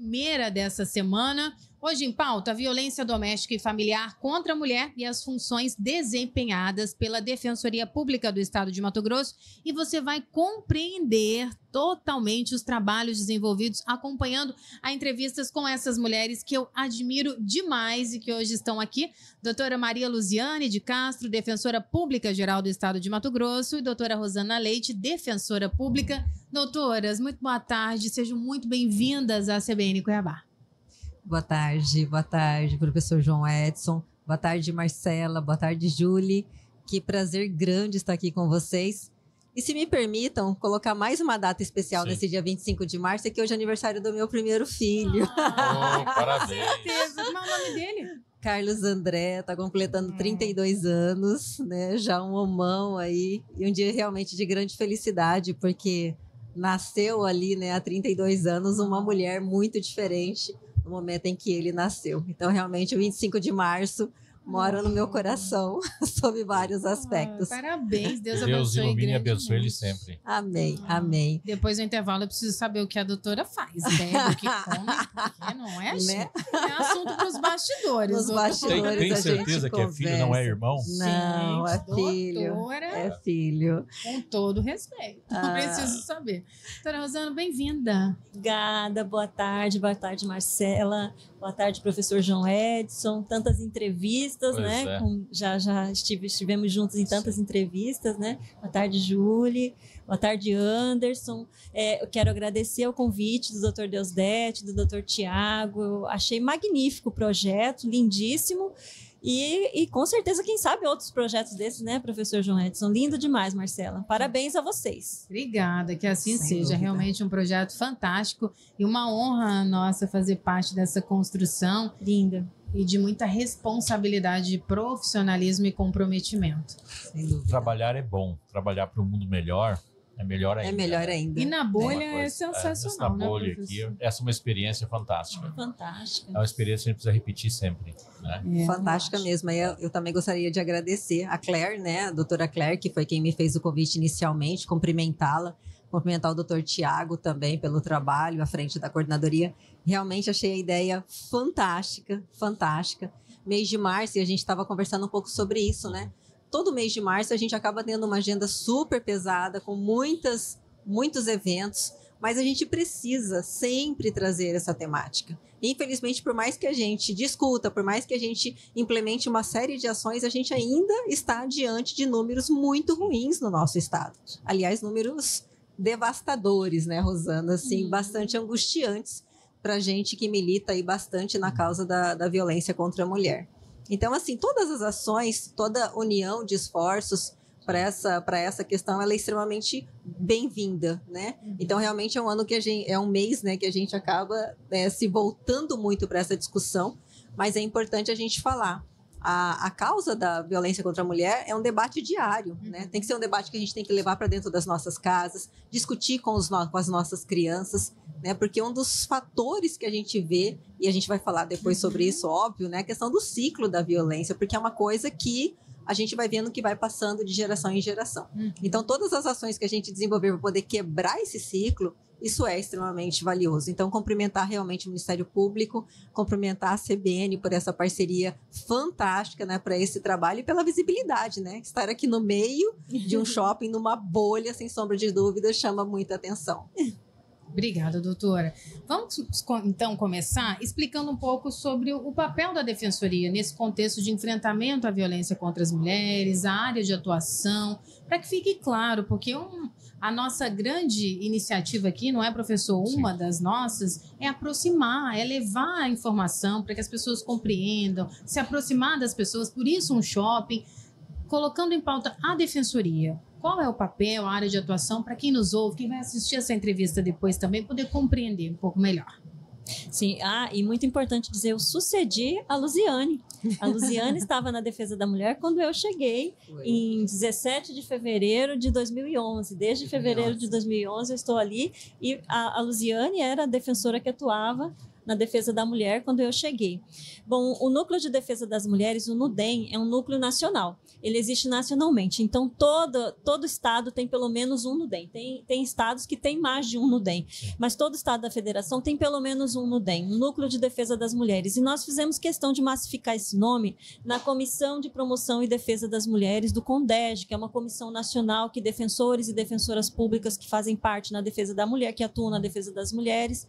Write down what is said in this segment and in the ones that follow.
primeira dessa semana. Hoje em pauta, a violência doméstica e familiar contra a mulher e as funções desempenhadas pela Defensoria Pública do Estado de Mato Grosso. E você vai compreender totalmente os trabalhos desenvolvidos acompanhando a entrevistas com essas mulheres que eu admiro demais e que hoje estão aqui. Doutora Maria Luziane de Castro, Defensora Pública Geral do Estado de Mato Grosso, e doutora Rosana Leite, Defensora Pública. Doutoras, muito boa tarde, sejam muito bem-vindas à CBN Cuiabá. Boa tarde, professor João Edson. Boa tarde, Marcela. Boa tarde, Júlia. Que prazer grande estar aqui com vocês. E se me permitam colocar mais uma data especial nesse dia 25 de março, que hoje é aniversário do meu primeiro filho. Parabéns. Certeza. Como é o nome dele? Carlos André, está completando 32 anos, né? Já um homão aí. E um dia realmente de grande felicidade, porque nasceu ali, né, há 32 anos, uma mulher muito diferente no momento em que ele nasceu. Então, realmente, o 25 de março mora no meu coração, sob vários aspectos. Parabéns, Deus Deus ilumine e abençoe ele grandemente. sempre. Amém, amém. Depois do intervalo eu preciso saber o que a doutora faz, né? O que come, porque não é, Né? é assunto para os bastidores. Nos doutora. bastidores. Tem a gente certeza que é filho, não é irmão? Não, é Gente, filho. doutora, É filho. com todo respeito. Não preciso saber. Doutora Rosana, bem-vinda. Obrigada, boa tarde, Marcela, boa tarde, professor João Edson, tantas entrevistas, Pois né? é. Já estivemos juntos em tantas entrevistas, né? Boa tarde, Júlia, boa tarde, Anderson. Eu quero agradecer o convite do Dr. Deusdete, do Dr. Tiago. Eu achei magnífico o projeto, lindíssimo. E com certeza, quem sabe, outros projetos desses, né, professor João Edson? Lindo demais, Marcela. Parabéns a vocês. Obrigada, que assim Sem seja. dúvida. Realmente um projeto fantástico e uma honra nossa fazer parte dessa construção Linda. e de muita responsabilidade, de profissionalismo e comprometimento. Sem dúvida. Trabalhar é bom. Trabalhar para um mundo melhor é melhor ainda. É melhor ainda. E na bolha Uma é coisa, sensacional, essa né, bolha professor? aqui, essa é uma experiência fantástica. Fantástica. É uma experiência que a gente precisa repetir sempre, né? É, Fantástica eu acho. mesmo. Eu também gostaria de agradecer a Claire, né, a doutora Claire, que foi quem me fez o convite inicialmente, cumprimentar o doutor Tiago também pelo trabalho à frente da coordenadoria. Realmente achei a ideia fantástica. Mês de março, e a gente estava conversando um pouco sobre isso, né? Todo mês de março a gente acaba tendo uma agenda super pesada, com muitos eventos, mas a gente precisa sempre trazer essa temática. Infelizmente, por mais que a gente discuta, por mais que a gente implemente uma série de ações, a gente ainda está diante de números muito ruins no nosso estado. Aliás, números devastadores, né, Rosana? Assim, bastante angustiantes para a gente que milita aí bastante na causa da violência contra a mulher. Então, assim, todas as ações, toda união de esforços para essa questão, ela é extremamente bem-vinda, né? Então, realmente é um ano é um mês, né, que a gente acaba se voltando muito para essa discussão, mas é importante a gente falar. A causa da violência contra a mulher é um debate diário, né? Tem que ser um debate que a gente tem que levar para dentro das nossas casas, discutir com as nossas crianças, né? Porque um dos fatores que a gente vê, e a gente vai falar depois sobre isso, óbvio, né? A questão do ciclo da violência, porque é uma coisa que a gente vai vendo que vai passando de geração em geração. Então, todas as ações que a gente desenvolver para poder quebrar esse ciclo, isso é extremamente valioso. Então, cumprimentar realmente o Ministério Público, cumprimentar a CBN por essa parceria fantástica, né, para esse trabalho e pela visibilidade, né? Estar aqui no meio de um shopping, numa bolha, sem sombra de dúvida, chama muita atenção. Obrigada, doutora. Vamos, então, começar explicando um pouco sobre o papel da Defensoria nesse contexto de enfrentamento à violência contra as mulheres, a área de atuação, para que fique claro, porque a nossa grande iniciativa aqui, não é, professor? Uma das nossas é aproximar, é levar a informação para que as pessoas compreendam, se aproximar das pessoas, por isso um shopping, colocando em pauta a Defensoria. Qual é o papel, a área de atuação, para quem nos ouve, quem vai assistir essa entrevista depois também, poder compreender um pouco melhor? Sim, e muito importante dizer, eu sucedi a Luziane. A Luziane estava na Defesa da Mulher quando eu cheguei em 17 de fevereiro de 2011. Desde fevereiro de 2011 eu estou ali e a Luziane era a defensora que atuava na defesa da mulher quando eu cheguei. Bom, o Núcleo de Defesa das Mulheres, o NUDEM, é um núcleo nacional. Ele existe nacionalmente. Então, todo estado tem pelo menos um NUDEM. Tem estados que têm mais de um NUDEM, mas todo estado da federação tem pelo menos um NUDEM, um Núcleo de Defesa das Mulheres. E nós fizemos questão de massificar esse nome na Comissão de Promoção e Defesa das Mulheres do CONDEG, que é uma comissão nacional que defensores e defensoras públicas que fazem parte na defesa da mulher, que atuam na defesa das mulheres.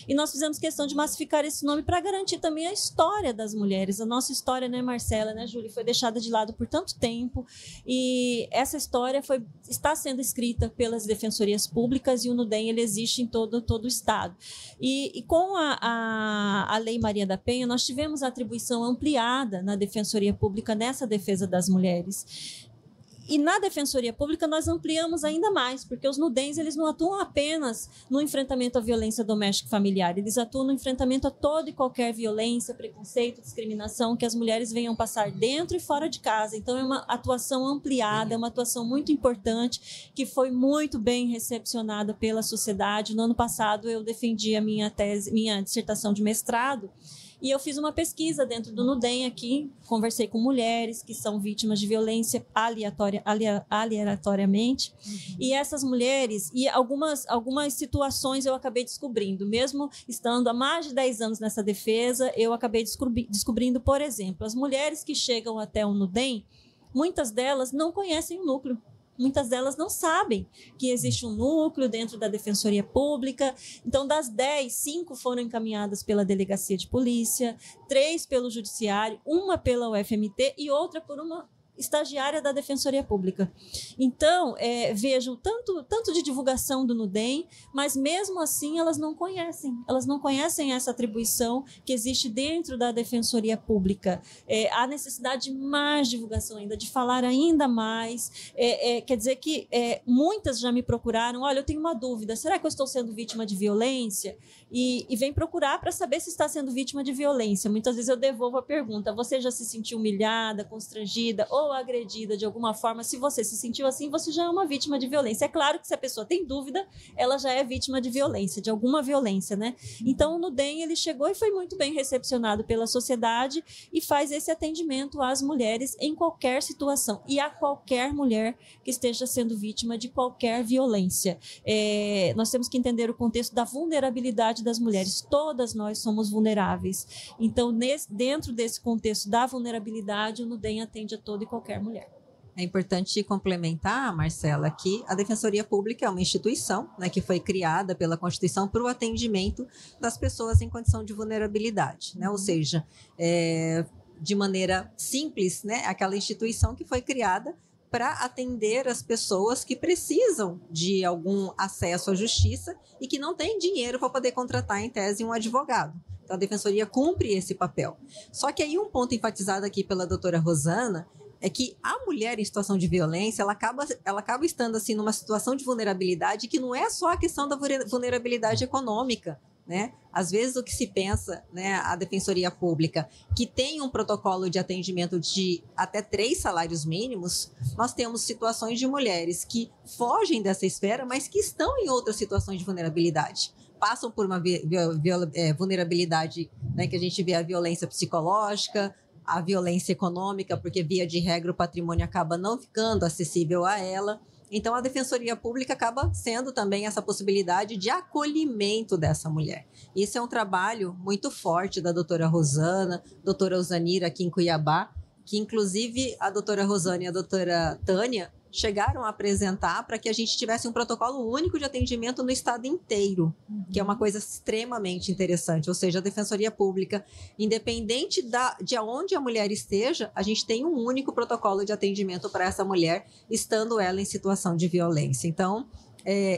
E nós fizemos questão de massificar esse nome para garantir também a história das mulheres. A nossa história, né, Marcela, né, Júlia, foi deixada de lado por tanto tempo, e essa história está sendo escrita pelas defensorias públicas, e o NUDEM ele existe em todo o estado. E com a Lei Maria da Penha, nós tivemos a atribuição ampliada na Defensoria Pública nessa defesa das mulheres. E na Defensoria Pública nós ampliamos ainda mais, porque os NUDEMs eles não atuam apenas no enfrentamento à violência doméstica e familiar, eles atuam no enfrentamento a toda e qualquer violência, preconceito, discriminação que as mulheres venham passar dentro e fora de casa. Então é uma atuação ampliada, é uma atuação muito importante, que foi muito bem recepcionada pela sociedade. No ano passado eu defendi a minha dissertação de mestrado, e eu fiz uma pesquisa dentro do NUDEM aqui, conversei com mulheres que são vítimas de violência aleatoriamente, e essas mulheres, e algumas situações eu acabei descobrindo, mesmo estando há mais de 10 anos nessa defesa, eu acabei descobrindo, por exemplo, as mulheres que chegam até o NUDEM, muitas delas não conhecem o núcleo. Muitas delas não sabem que existe um núcleo dentro da Defensoria Pública. Então, das 10, 5 foram encaminhadas pela Delegacia de Polícia, 3 pelo Judiciário, 1 pela UFMT e outra por uma estagiária da Defensoria Pública. Então, vejam, tanto de divulgação do NUDEM, mas mesmo assim elas não conhecem essa atribuição que existe dentro da Defensoria Pública. Há necessidade de mais divulgação ainda, de falar ainda mais. Quer dizer que muitas já me procuraram, olha, eu tenho uma dúvida, será que eu estou sendo vítima de violência? E vem procurar para saber se está sendo vítima de violência. Muitas vezes eu devolvo a pergunta, você já se sentiu humilhada, constrangida ou agredida de alguma forma? Se você se sentiu assim, você já é uma vítima de violência. É claro que se a pessoa tem dúvida, ela já é vítima de violência, de alguma violência, né? Então o NUDEM ele chegou e foi muito bem recepcionado pela sociedade e faz esse atendimento às mulheres em qualquer situação e a qualquer mulher que esteja sendo vítima de qualquer violência. Nós temos que entender o contexto da vulnerabilidade das mulheres. Todas nós somos vulneráveis. Então, dentro desse contexto da vulnerabilidade, o NUDEM atende a toda e qualquer mulher. É importante complementar, Marcela, que a Defensoria Pública é uma instituição, né, que foi criada pela Constituição para o atendimento das pessoas em condição de vulnerabilidade, né? Ou seja, de maneira simples, né, aquela instituição que foi criada para atender as pessoas que precisam de algum acesso à justiça e que não têm dinheiro para poder contratar, em tese, um advogado. Então, a Defensoria cumpre esse papel. Só que aí um ponto enfatizado aqui pela doutora Rosana é que a mulher em situação de violência, ela acaba estando assim numa situação de vulnerabilidade que não é só a questão da vulnerabilidade econômica, né? Às vezes o que se pensa, né, a Defensoria Pública, que tem um protocolo de atendimento de até 3 salários mínimos, nós temos situações de mulheres que fogem dessa esfera, mas que estão em outras situações de vulnerabilidade. Passam por uma vulnerabilidade, né, que a gente vê a violência psicológica, a violência econômica, porque via de regra o patrimônio acaba não ficando acessível a ela. Então, a Defensoria Pública acaba sendo também essa possibilidade de acolhimento dessa mulher. Isso é um trabalho muito forte da doutora Rosana, doutora Usanira aqui em Cuiabá, que inclusive a doutora Rosana e a doutora Tânia chegaram a apresentar para que a gente tivesse um protocolo único de atendimento no estado inteiro, que é uma coisa extremamente interessante. Ou seja, a Defensoria Pública, independente de onde a mulher esteja, a gente tem um único protocolo de atendimento para essa mulher, estando ela em situação de violência. Então,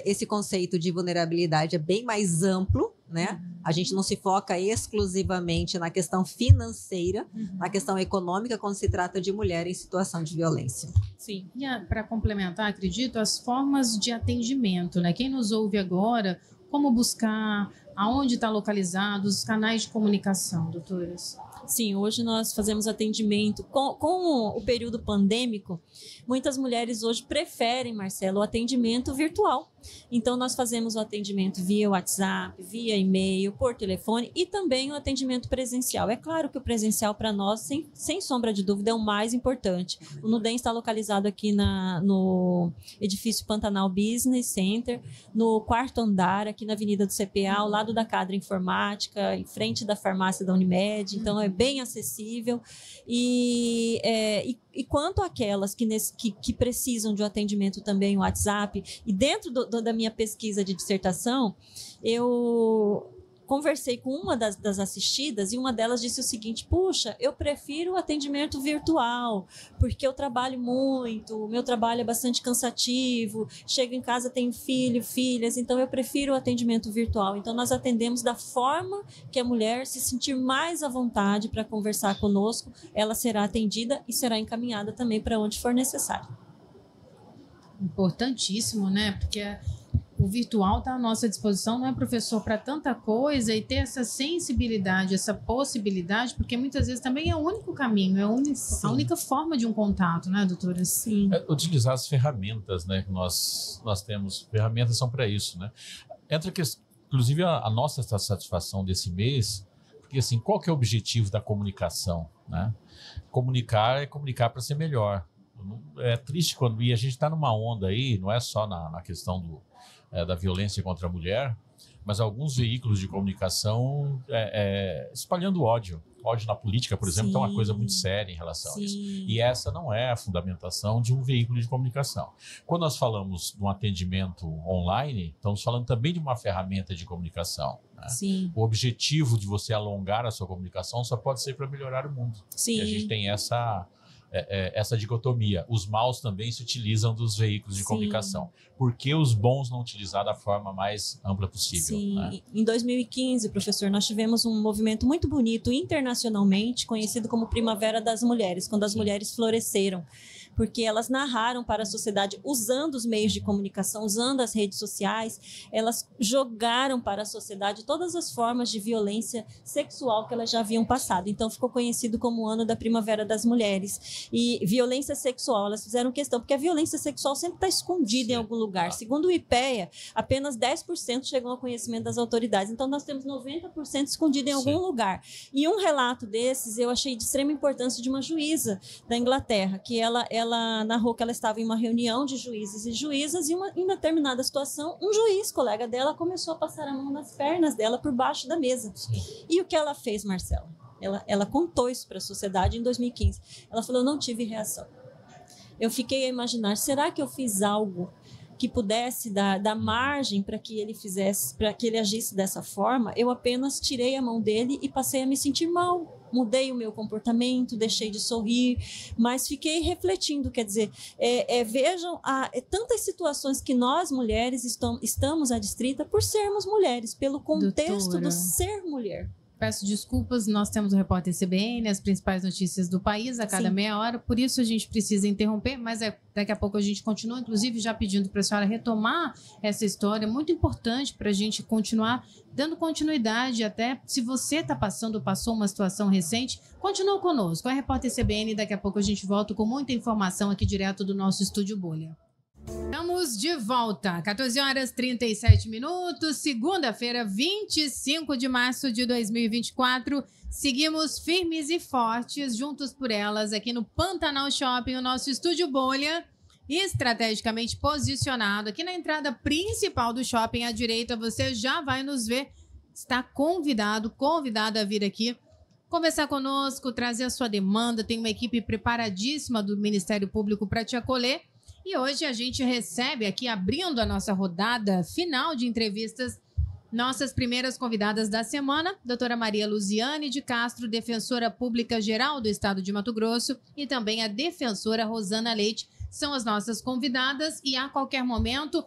esse conceito de vulnerabilidade é bem mais amplo, né? A gente não se foca exclusivamente na questão financeira, na questão econômica, quando se trata de mulher em situação de violência. Sim. E para complementar, acredito, as formas de atendimento, né? Quem nos ouve agora, como buscar, aonde está localizado, os canais de comunicação, doutoras? Sim, hoje nós fazemos atendimento. Com o período pandêmico, muitas mulheres hoje preferem, Marcelo, o atendimento virtual. Então, nós fazemos o atendimento via WhatsApp, via e-mail, por telefone e também o atendimento presencial. É claro que o presencial, para nós, sem sombra de dúvida, é o mais importante. O Nudem está localizado aqui no edifício Pantanal Business Center, no 4º andar, aqui na Avenida do CPA, ao lado da Cadra Informática, em frente da farmácia da Unimed. Então, é bem acessível. E quanto àquelas que precisam de um atendimento também no WhatsApp, e dentro da minha pesquisa de dissertação, eu conversei com uma das assistidas e uma delas disse o seguinte: puxa, eu prefiro o atendimento virtual, porque eu trabalho muito, o meu trabalho é bastante cansativo, chego em casa, tenho filho, filhas, então eu prefiro o atendimento virtual. Então nós atendemos da forma que a mulher se sentir mais à vontade para conversar conosco, ela será atendida e será encaminhada também para onde for necessário. Importantíssimo, né? Porque o virtual está à nossa disposição, não é, professor, para tanta coisa, e ter essa sensibilidade, essa possibilidade, porque muitas vezes também é o único caminho, é a única forma de um contato, né, doutora? Sim. Utilizar as ferramentas, né, que nós temos. Ferramentas são para isso, né? Entra que, inclusive, a nossa satisfação desse mês, porque assim, qual que é o objetivo da comunicação, né? Comunicar é comunicar para ser melhor. É triste quando... E a gente está numa onda aí, não é só na questão da violência contra a mulher, mas alguns veículos de comunicação espalhando ódio. Ódio na política, por exemplo, é uma coisa muito séria em relação a isso. E essa não é a fundamentação de um veículo de comunicação. Quando nós falamos de um atendimento online, estamos falando também de uma ferramenta de comunicação, né? Sim. O objetivo de você alongar a sua comunicação só pode ser para melhorar o mundo. Sim. E a gente tem essa dicotomia. Os maus também se utilizam dos veículos de comunicação. Por que os bons não utilizar da forma mais ampla possível? Sim. Né? Em 2015, professor, nós tivemos um movimento muito bonito internacionalmente, conhecido como Primavera das Mulheres, quando as mulheres floresceram, porque elas narraram para a sociedade, usando os meios de comunicação, usando as redes sociais, elas jogaram para a sociedade todas as formas de violência sexual que elas já haviam passado. Então, ficou conhecido como o ano da Primavera das Mulheres. E violência sexual, elas fizeram questão, porque a violência sexual sempre está escondida em algum lugar. Segundo o IPEA, apenas 10% chegam ao conhecimento das autoridades. Então, nós temos 90% escondido em algum lugar. E um relato desses, eu achei de extrema importância, de uma juíza da Inglaterra, que ela narrou que ela estava em uma reunião de juízes e juízas, e em determinada situação, um juiz, colega dela, começou a passar a mão nas pernas dela por baixo da mesa. E o que ela fez, Marcela? Ela contou isso para a sociedade em 2015. Ela falou: eu não tive reação. Eu fiquei a imaginar, será que eu fiz algo que pudesse dar margem para que ele fizesse, para que ele agisse dessa forma? Eu apenas tirei a mão dele e passei a me sentir mal. Mudei o meu comportamento, deixei de sorrir, mas fiquei refletindo, quer dizer, vejam tantas situações que nós mulheres estamos adstritas por sermos mulheres, pelo contexto do ser mulher. Peço desculpas, nós temos o repórter CBN, as principais notícias do país a cada meia hora, por isso a gente precisa interromper, mas daqui a pouco a gente continua, inclusive já pedindo para a senhora retomar essa história, muito importante para a gente continuar dando continuidade, até se você passou uma situação recente, continua conosco. É repórter CBN, daqui a pouco a gente volta com muita informação aqui direto do nosso Estúdio Bolha. Estamos de volta, 14h37, segunda-feira, 25 de março de 2024. Seguimos firmes e fortes, juntos por elas, aqui no Pantanal Shopping, o nosso Estúdio Bolha, estrategicamente posicionado aqui na entrada principal do shopping. À direita, você já vai nos ver. Está convidada a vir aqui conversar conosco, trazer a sua demanda. Tem uma equipe preparadíssima do Ministério Público para te acolher. E hoje a gente recebe aqui, abrindo a nossa rodada final de entrevistas, nossas primeiras convidadas da semana, doutora Maria Luziane de Castro, defensora pública geral do estado de Mato Grosso, e também a defensora Rosana Leite, são as nossas convidadas. E a qualquer momento,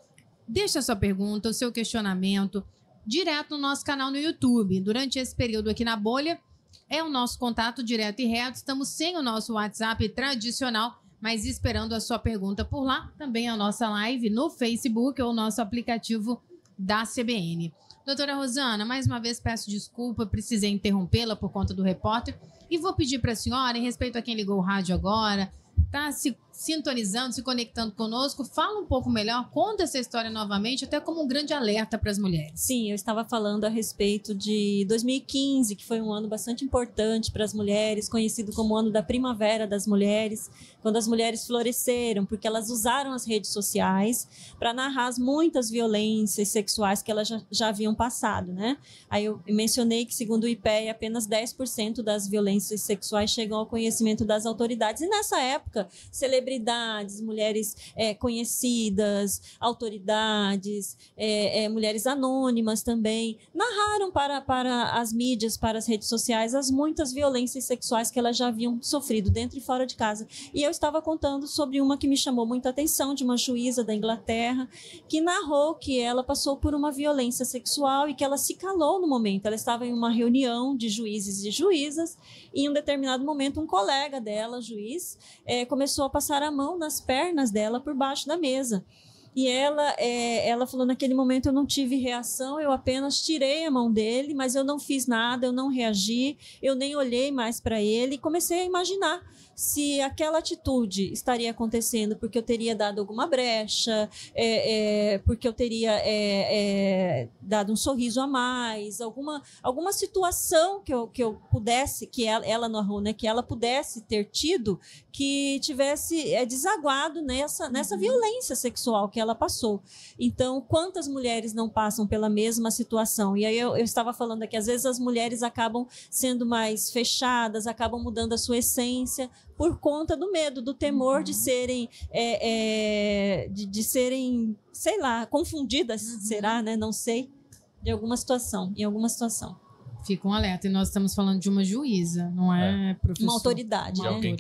deixa a sua pergunta, o seu questionamento, direto no nosso canal no YouTube. Durante esse período aqui na Bolha, é o nosso contato direto e reto. Estamos sem o nosso WhatsApp tradicional, mas esperando a sua pergunta por lá. Também a nossa live no Facebook ou o nosso aplicativo da CBN. Doutora Rosana, mais uma vez peço desculpa, precisei interrompê-la por conta do repórter e vou pedir para a senhora, em respeito a quem ligou o rádio agora, está se sintonizando, se conectando conosco, fala um pouco melhor, conta essa história novamente, até como um grande alerta para as mulheres. Sim, eu estava falando a respeito de 2015, que foi um ano bastante importante para as mulheres, conhecido como o ano da primavera das mulheres, quando as mulheres floresceram, porque elas usaram as redes sociais para narrar as muitas violências sexuais que elas já haviam passado, né? Aí eu mencionei que, segundo o IPEA, apenas 10% das violências sexuais chegam ao conhecimento das autoridades, e nessa época, celebridades, mulheres conhecidas, autoridades, mulheres anônimas também, narraram para as mídias, para as redes sociais, as muitas violências sexuais que elas já haviam sofrido dentro e fora de casa. E eu estava contando sobre uma que me chamou muita atenção, de uma juíza da Inglaterra, que narrou que ela passou por uma violência sexual e que ela se calou no momento. Ela estava em uma reunião de juízes e juízas, e em um determinado momento um colega dela, juiz, começou a passar a mão nas pernas dela por baixo da mesa. E ela falou, naquele momento eu não tive reação, eu apenas tirei a mão dele, mas eu não fiz nada, eu não reagi, eu nem olhei mais para ele, e comecei a imaginar se aquela atitude estaria acontecendo porque eu teria dado alguma brecha, porque eu teria dado um sorriso a mais, alguma situação que eu pudesse, que ela narrou, né, que ela pudesse ter tido, que tivesse desaguado nessa violência sexual que ela passou. Então, quantas mulheres não passam pela mesma situação? E aí eu estava falando aqui, às vezes as mulheres acabam sendo mais fechadas, acabam mudando a sua essência por conta do medo, do temor de serem, sei lá, confundidas, será, né? Não sei, em alguma situação. Fica um alerta. E nós estamos falando de uma juíza, não é professor? Uma autoridade, de alguém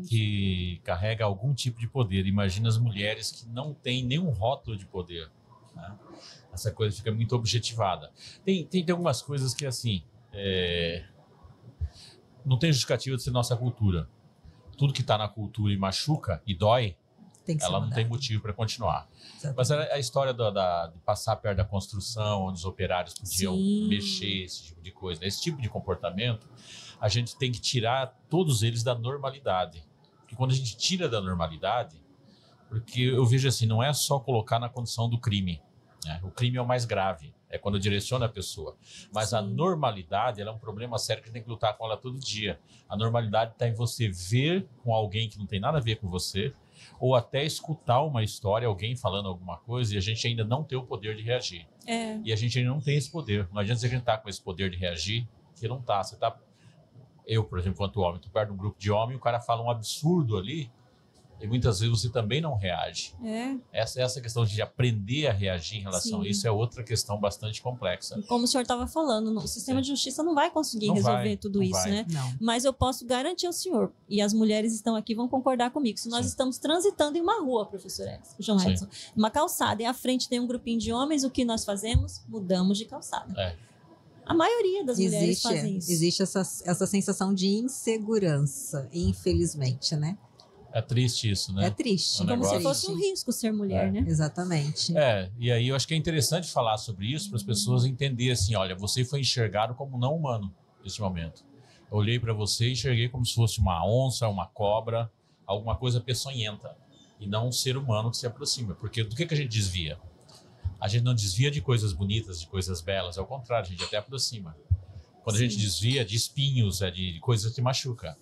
que carrega algum tipo de poder. Imagina as mulheres que não têm nenhum rótulo de poder, né? Essa coisa fica muito objetivada. Tem algumas coisas que, assim, não tem justificativa de ser nossa cultura. Tudo que está na cultura e machuca e dói, ela não tem motivo para continuar. Exatamente. Mas a história de passar perto da construção, onde os operários podiam mexer, esse tipo de coisa, esse tipo de comportamento, a gente tem que tirar todos eles da normalidade. Porque quando a gente tira da normalidade, porque eu vejo assim, não é só colocar na condição do crime, né? O crime é o mais grave, é quando direciona a pessoa. Mas a normalidade, ela é um problema sério que a gente tem que lutar com ela todo dia. A normalidade está em você ver com alguém que não tem nada a ver com você, ou até escutar uma história, alguém falando alguma coisa, e a gente ainda não tem o poder de reagir. E a gente ainda não tem esse poder. Não adianta a gente estar com esse poder de reagir, que não está. Eu, por exemplo, quanto homem, estou perto de um grupo de homens, o cara fala um absurdo ali, e muitas vezes você também não reage. Essa questão de aprender a reagir em relação a isso é outra questão bastante complexa. Como o senhor estava falando, o sistema de justiça não vai conseguir resolver tudo isso, né? Não. Mas eu posso garantir ao senhor, e as mulheres estão aqui, vão concordar comigo, se nós estamos transitando em uma rua, professor João Edson, uma calçada, e à frente tem um grupinho de homens, o que nós fazemos? Mudamos de calçada. A maioria das mulheres fazem isso. Existe essa sensação de insegurança, infelizmente, né? É triste isso, né? É triste. Como se fosse um risco ser mulher, né? Exatamente. E aí eu acho que é interessante falar sobre isso para as pessoas entenderem assim, olha, você foi enxergado como não humano nesse momento. Eu olhei para você e enxerguei como se fosse uma onça, uma cobra, alguma coisa peçonhenta, e não um ser humano que se aproxima. Porque do que a gente desvia? A gente não desvia de coisas bonitas, de coisas belas, ao contrário, a gente até aproxima. Quando a gente desvia de espinhos, de coisas que machucam.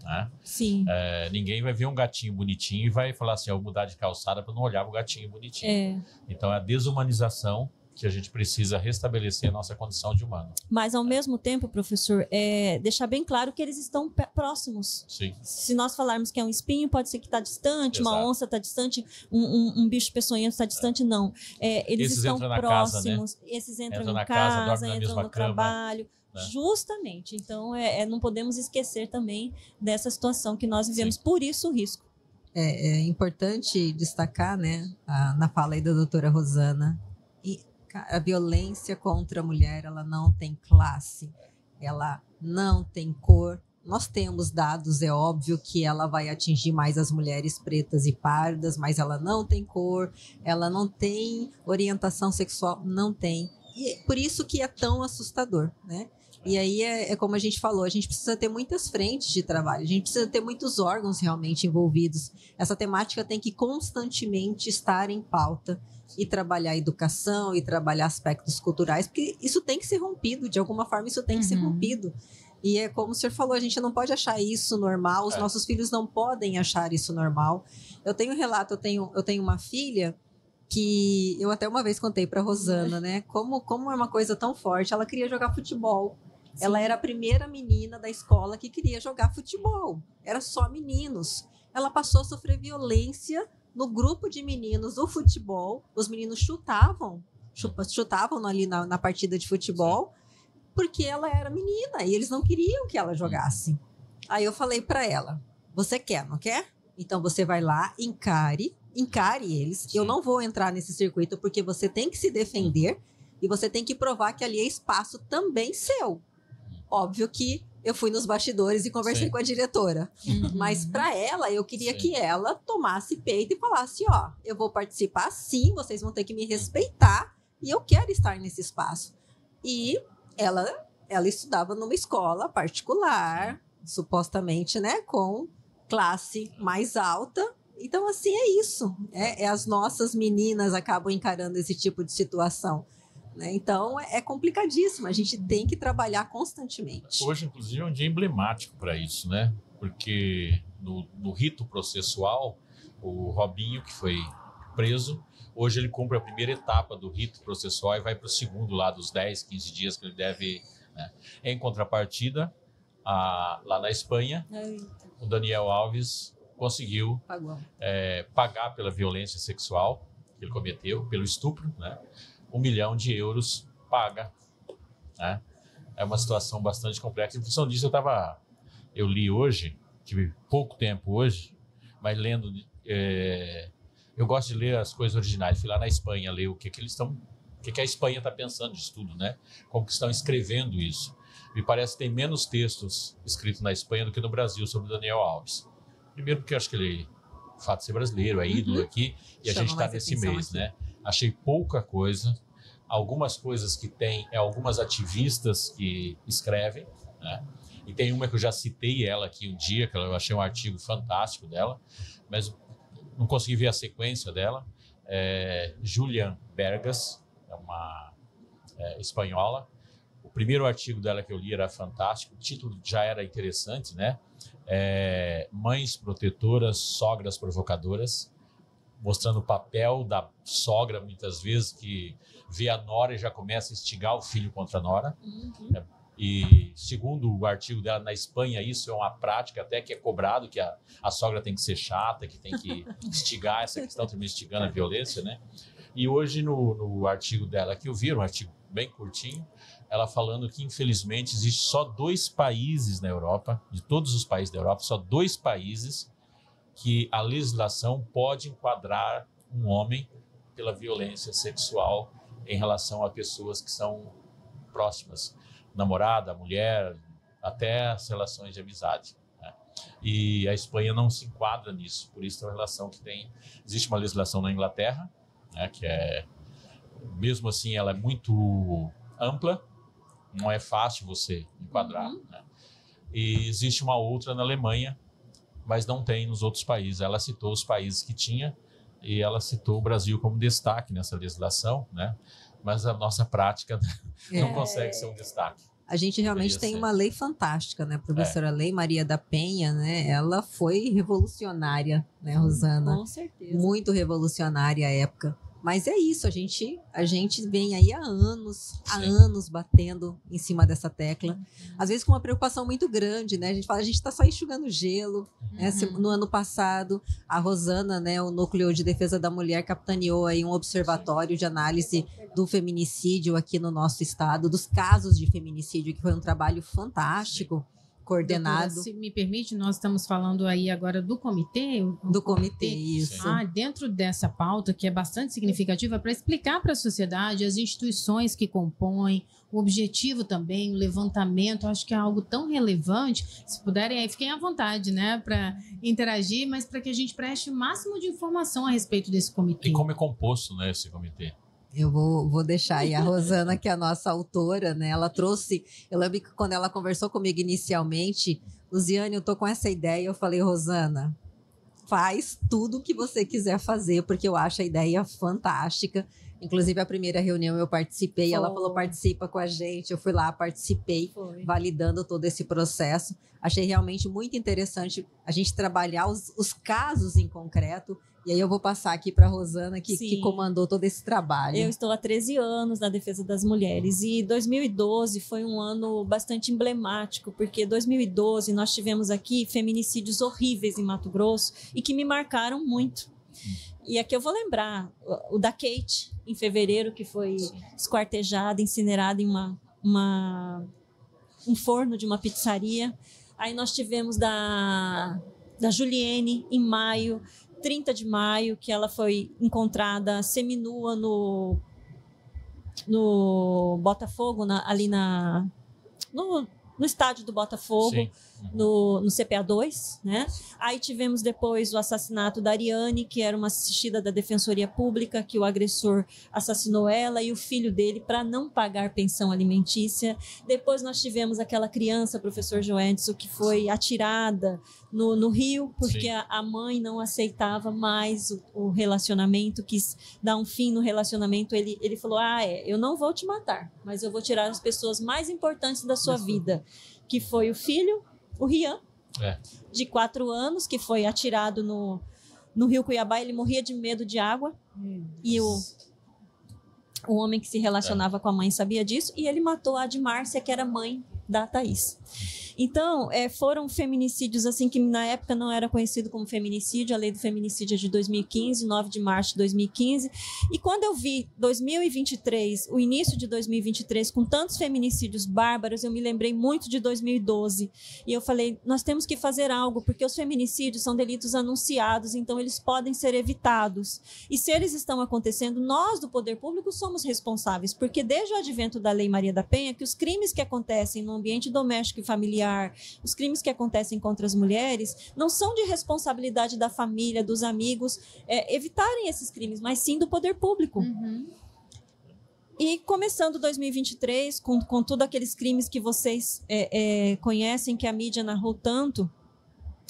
Né? Sim. Ninguém vai ver um gatinho bonitinho e vai falar assim, eu vou mudar de calçada para não olhar o gatinho bonitinho. Então é a desumanização que a gente precisa restabelecer a nossa condição de humano. Mas ao mesmo tempo, professor, deixar bem claro que eles estão próximos. Sim. Se nós falarmos que é um espinho, pode ser que está distante, uma onça está distante, um bicho peçonhento está distante, não. Eles estão próximos. Casa, né? Esses entram em casa, entram no trabalho. Né? Justamente. Então, não podemos esquecer também dessa situação que nós vivemos. Por isso, o risco. É importante destacar, né, na fala aí da doutora Rosana, a violência contra a mulher, ela não tem classe, ela não tem cor. Nós temos dados, é óbvio que ela vai atingir mais as mulheres pretas e pardas, mas ela não tem cor, ela não tem orientação sexual, não tem. E por isso que é tão assustador, né? E aí é como a gente falou, a gente precisa ter muitas frentes de trabalho, a gente precisa ter muitos órgãos realmente envolvidos. Essa temática tem que constantemente estar em pauta e trabalhar educação e trabalhar aspectos culturais, porque isso tem que ser rompido, de alguma forma isso tem que ser rompido. E é como o senhor falou, a gente não pode achar isso normal, os nossos filhos não podem achar isso normal. Eu tenho um relato, eu tenho uma filha que eu até uma vez contei para Rosana, né? Como é uma coisa tão forte, ela queria jogar futebol. Sim. Ela era a primeira menina da escola que queria jogar futebol. Era só meninos. Ela passou a sofrer violência no grupo de meninos do futebol. Os meninos chutavam ali na partida de futebol, porque ela era menina e eles não queriam que ela jogasse. Aí eu falei para ela, você quer, não quer? Então você vai lá, encare eles. Eu não vou entrar nesse circuito porque você tem que se defender e você tem que provar que ali é espaço também seu. Óbvio que eu fui nos bastidores e conversei com a diretora. Mas para ela, eu queria que ela tomasse peito e falasse, ó, eu vou participar sim, vocês vão ter que me respeitar e eu quero estar nesse espaço. E ela estudava numa escola particular, supostamente, né, com classe mais alta. Então, assim, é isso. As nossas meninas acabam encarando esse tipo de situação. Né? Então, é complicadíssimo. A gente tem que trabalhar constantemente. Hoje, inclusive, é um dia emblemático para isso, né? Porque no rito processual, o Robinho, que foi preso, hoje ele cumpre a primeira etapa do rito processual e vai para o segundo lá dos 10, 15 dias que ele deve... Né? Em contrapartida, lá na Espanha, o Daniel Alves conseguiu pagar pela violência sexual que ele cometeu, pelo estupro, né? 1 milhão de euros paga. Né? É uma situação bastante complexa. Em função disso, eu li hoje, tive pouco tempo hoje, mas lendo... eu gosto de ler as coisas originais. Fui lá na Espanha ler o que a Espanha está pensando disso tudo, né? Como que estão escrevendo isso. Me parece que tem menos textos escritos na Espanha do que no Brasil sobre o Daniel Alves. Primeiro porque eu acho que ele, o fato de ser brasileiro, é ídolo aqui, e a gente está nesse mês, aqui. Né? Achei pouca coisa. Algumas coisas que tem, algumas ativistas que escrevem, né? E tem uma que eu já citei ela aqui um dia, que eu achei um artigo fantástico dela, mas não consegui ver a sequência dela. Julian Bergas, é uma espanhola. O primeiro artigo dela que eu li era fantástico, o título já era interessante, né? Mães protetoras, sogras provocadoras, mostrando o papel da sogra, muitas vezes, que vê a nora e já começa a instigar o filho contra a nora. E, segundo o artigo dela, na Espanha, isso é uma prática até que é cobrado, que a sogra tem que ser chata, que tem que instigar essa questão, também instigando a violência, né? E hoje, no artigo dela que eu vi, um artigo bem curtinho, ela falando que, infelizmente, existe só 2 países na Europa, de todos os países da Europa, só 2 países que a legislação pode enquadrar um homem pela violência sexual em relação a pessoas que são próximas, namorada, mulher, até as relações de amizade. Né? E a Espanha não se enquadra nisso, por isso é uma relação que existe uma legislação na Inglaterra, né, que mesmo assim ela é muito ampla, não é fácil você enquadrar. Né? E existe uma outra na Alemanha, mas não tem nos outros países. Ela citou os países que tinha e ela citou o Brasil como destaque nessa legislação, né? Mas a nossa prática não consegue ser um destaque. A gente realmente tem uma lei fantástica, né? A professora Lei Maria da Penha, né? Ela foi revolucionária, né, Rosana? Com certeza. Muito revolucionária à época. Mas é isso, a gente vem aí há anos batendo em cima dessa tecla. Às vezes com uma preocupação muito grande, né? A gente está só enxugando gelo. Né? No ano passado, a Rosana, né, o Núcleo de Defesa da Mulher, capitaneou aí um observatório de análise do feminicídio aqui no nosso estado, dos casos de feminicídio, que foi um trabalho fantástico. Coordenado. Doutora, se me permite, nós estamos falando aí agora do comitê. Do comitê, isso. Dentro dessa pauta, que é bastante significativa, para explicar para a sociedade as instituições que compõem, o objetivo também, o levantamento, acho que é algo tão relevante. Se puderem, aí fiquem à vontade, né, para interagir, mas para que a gente preste o máximo de informação a respeito desse comitê. E como é composto, né, esse comitê? Eu vou deixar aí a Rosana, que é a nossa autora, né? Ela trouxe. Eu lembro que quando ela conversou comigo inicialmente, Luziane, eu tô com essa ideia. Eu falei, Rosana, faz tudo o que você quiser fazer, porque eu acho a ideia fantástica. Inclusive, a primeira reunião eu participei, ela falou, participa com a gente. Eu fui lá, participei, validando todo esse processo. Achei realmente muito interessante a gente trabalhar os casos em concreto. E aí eu vou passar aqui para a Rosana, que comandou todo esse trabalho. Eu estou há 13 anos na defesa das mulheres e 2012 foi um ano bastante emblemático, porque 2012 nós tivemos aqui feminicídios horríveis em Mato Grosso e que me marcaram muito. E aqui eu vou lembrar o da Kate, em fevereiro, que foi esquartejada, incinerada em um forno de uma pizzaria. Aí nós tivemos da Juliene, em maio, 30 de maio, que ela foi encontrada seminua no Botafogo, ali no estádio do Botafogo. Sim. No CPA2, né? Aí tivemos depois o assassinato da Ariane, que era uma assistida da Defensoria Pública, que o agressor assassinou ela e o filho dele para não pagar pensão alimentícia. Depois nós tivemos aquela criança, professor Joedson, que foi atirada no rio, porque a mãe não aceitava mais o relacionamento, quis dar um fim no relacionamento. Ele falou, eu não vou te matar, mas eu vou tirar as pessoas mais importantes da sua vida, que foi o filho, o Rian, de 4 anos, que foi atirado no rio Cuiabá. Ele morria de medo de água. E o homem que se relacionava com a mãe sabia disso. E ele matou a Admárcia, que era mãe da Thaís. Então, foram feminicídios assim que na época não era conhecido como feminicídio. A lei do feminicídio é de 2015, 9 de março de 2015. E quando eu vi 2023, o início de 2023, com tantos feminicídios bárbaros, eu me lembrei muito de 2012. E eu falei, nós temos que fazer algo, porque os feminicídios são delitos anunciados, então eles podem ser evitados. E se eles estão acontecendo, nós do poder público somos responsáveis, porque desde o advento da Lei Maria da Penha, que os crimes que acontecem no ambiente doméstico e familiar, os crimes que acontecem contra as mulheres, não são de responsabilidade da família, dos amigos, evitarem esses crimes, mas sim do poder público. Uhum. E começando 2023, com todos aqueles crimes que vocês conhecem, que a mídia narrou tanto,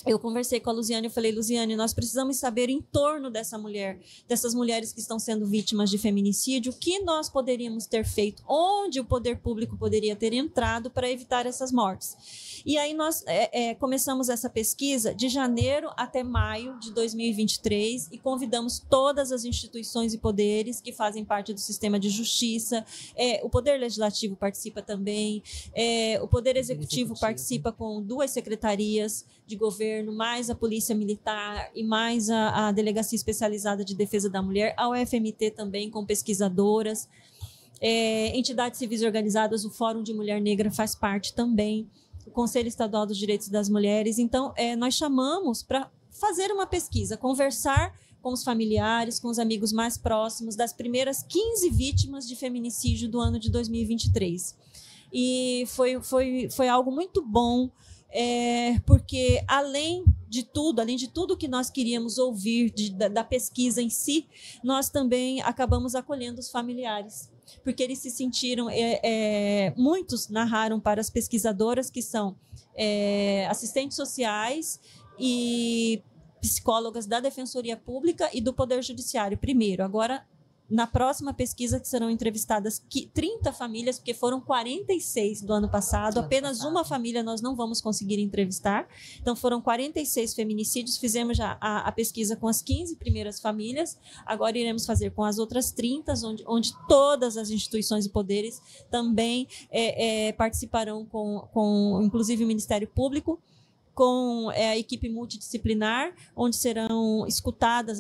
eu conversei com a Luziane, eu falei, Luziane, nós precisamos saber em torno dessa mulher, dessas mulheres que estão sendo vítimas de feminicídio, o que nós poderíamos ter feito, onde o poder público poderia ter entrado para evitar essas mortes. E aí nós começamos essa pesquisa de janeiro até maio de 2023 e convidamos todas as instituições e poderes que fazem parte do sistema de justiça, o Poder Legislativo participa também, o Poder Executivo participa com 2 secretarias de governo, mais a Polícia Militar e mais a Delegacia Especializada de Defesa da Mulher, a UFMT também com pesquisadoras, entidades civis organizadas, o Fórum de Mulher Negra faz parte também, o Conselho Estadual dos Direitos das Mulheres. Então, nós chamamos para fazer uma pesquisa, conversar com os familiares, com os amigos mais próximos das primeiras 15 vítimas de feminicídio do ano de 2023. E foi algo muito bom, porque além de tudo que nós queríamos ouvir da pesquisa em si, nós também acabamos acolhendo os familiares, porque eles se sentiram, muitos narraram para as pesquisadoras, que são assistentes sociais e psicólogas da Defensoria Pública e do Poder Judiciário primeiro. Agora, na próxima pesquisa, que serão entrevistadas 30 famílias, porque foram 46 do ano passado, apenas uma família nós não vamos conseguir entrevistar. Então, foram 46 feminicídios, fizemos já a pesquisa com as 15 primeiras famílias, agora iremos fazer com as outras 30, onde todas as instituições e poderes também participarão, com inclusive o Ministério Público, com a equipe multidisciplinar, onde serão escutadas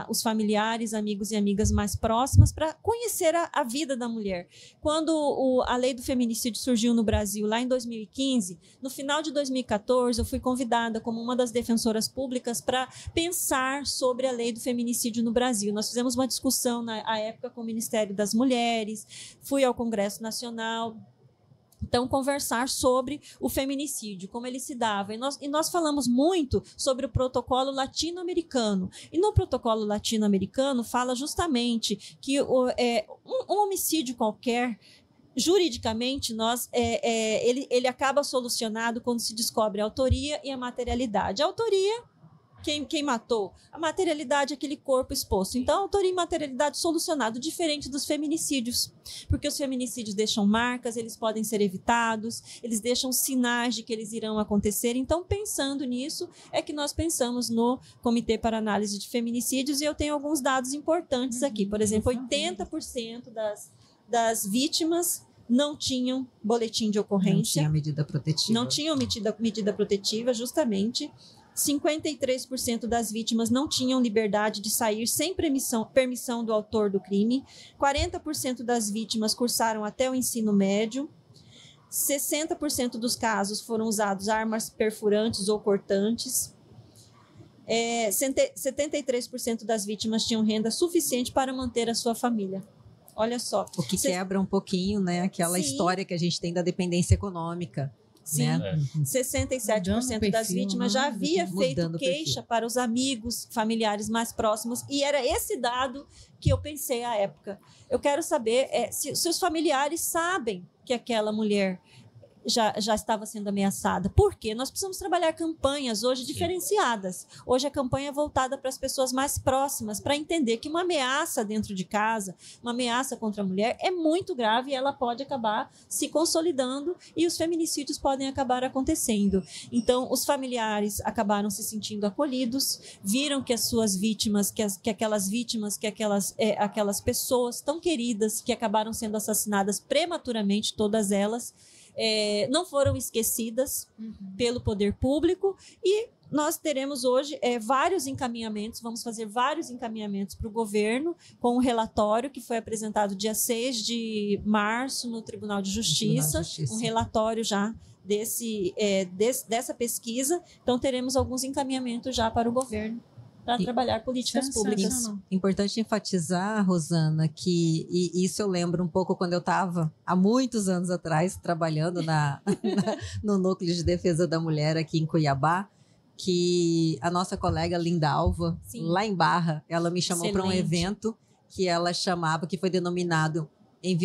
os familiares, amigos e amigas mais próximas, para conhecer a vida da mulher. Quando a lei do feminicídio surgiu no Brasil, lá em 2015, no final de 2014, eu fui convidada como uma das defensoras públicas para pensar sobre a lei do feminicídio no Brasil. Nós fizemos uma discussão na época com o Ministério das Mulheres, fui ao Congresso Nacional, Então, conversar sobre o feminicídio, como ele se dava. E nós falamos muito sobre o protocolo latino-americano. E no protocolo latino-americano fala justamente que um homicídio qualquer, juridicamente, ele acaba solucionado quando se descobre a autoria e a materialidade. A autoria, quem matou? A materialidade é aquele corpo exposto. Então, autoria e materialidade solucionado, diferente dos feminicídios. Porque os feminicídios deixam marcas, eles podem ser evitados, eles deixam sinais de que eles irão acontecer. Então, pensando nisso, é que nós pensamos no Comitê para Análise de Feminicídios, e eu tenho alguns dados importantes aqui. Por exemplo, 80% das vítimas não tinham boletim de ocorrência. Não tinha medida protetiva. Não tinham medida protetiva, justamente. 53% das vítimas não tinham liberdade de sair sem permissão do autor do crime. 40% das vítimas cursaram até o ensino médio. 60% dos casos foram usados armas perfurantes ou cortantes. 73% das vítimas tinham renda suficiente para manter a sua família. Olha só. O que quebra um pouquinho, né, aquela Sim. história que a gente tem da dependência econômica. Sim, né? 67% das vítimas já havia feito queixa para os amigos, familiares mais próximos, e era esse dado que eu pensei à época. Eu quero saber se os familiares sabem que aquela mulher já estava sendo ameaçada. Por quê? Nós precisamos trabalhar campanhas hoje diferenciadas. Hoje a campanha é voltada para as pessoas mais próximas, para entender que uma ameaça dentro de casa, uma ameaça contra a mulher é muito grave e ela pode acabar se consolidando e os feminicídios podem acabar acontecendo. Então, os familiares acabaram se sentindo acolhidos, viram que as suas vítimas, que aquelas pessoas tão queridas que acabaram sendo assassinadas prematuramente, todas elas, não foram esquecidas pelo poder público, e nós teremos hoje vários encaminhamentos, vamos fazer vários encaminhamentos para o governo, com um relatório que foi apresentado dia 6 de março no Tribunal de Justiça, um relatório já dessa pesquisa. Então teremos alguns encaminhamentos já para o governo, para trabalhar políticas públicas. Importante enfatizar, Rosana, que isso eu lembro um pouco quando eu estava, há muitos anos atrás, trabalhando no Núcleo de Defesa da Mulher aqui em Cuiabá, que a nossa colega Linda Alva, sim, lá em Barra, ela me chamou para um evento que ela chamava, que foi denominado em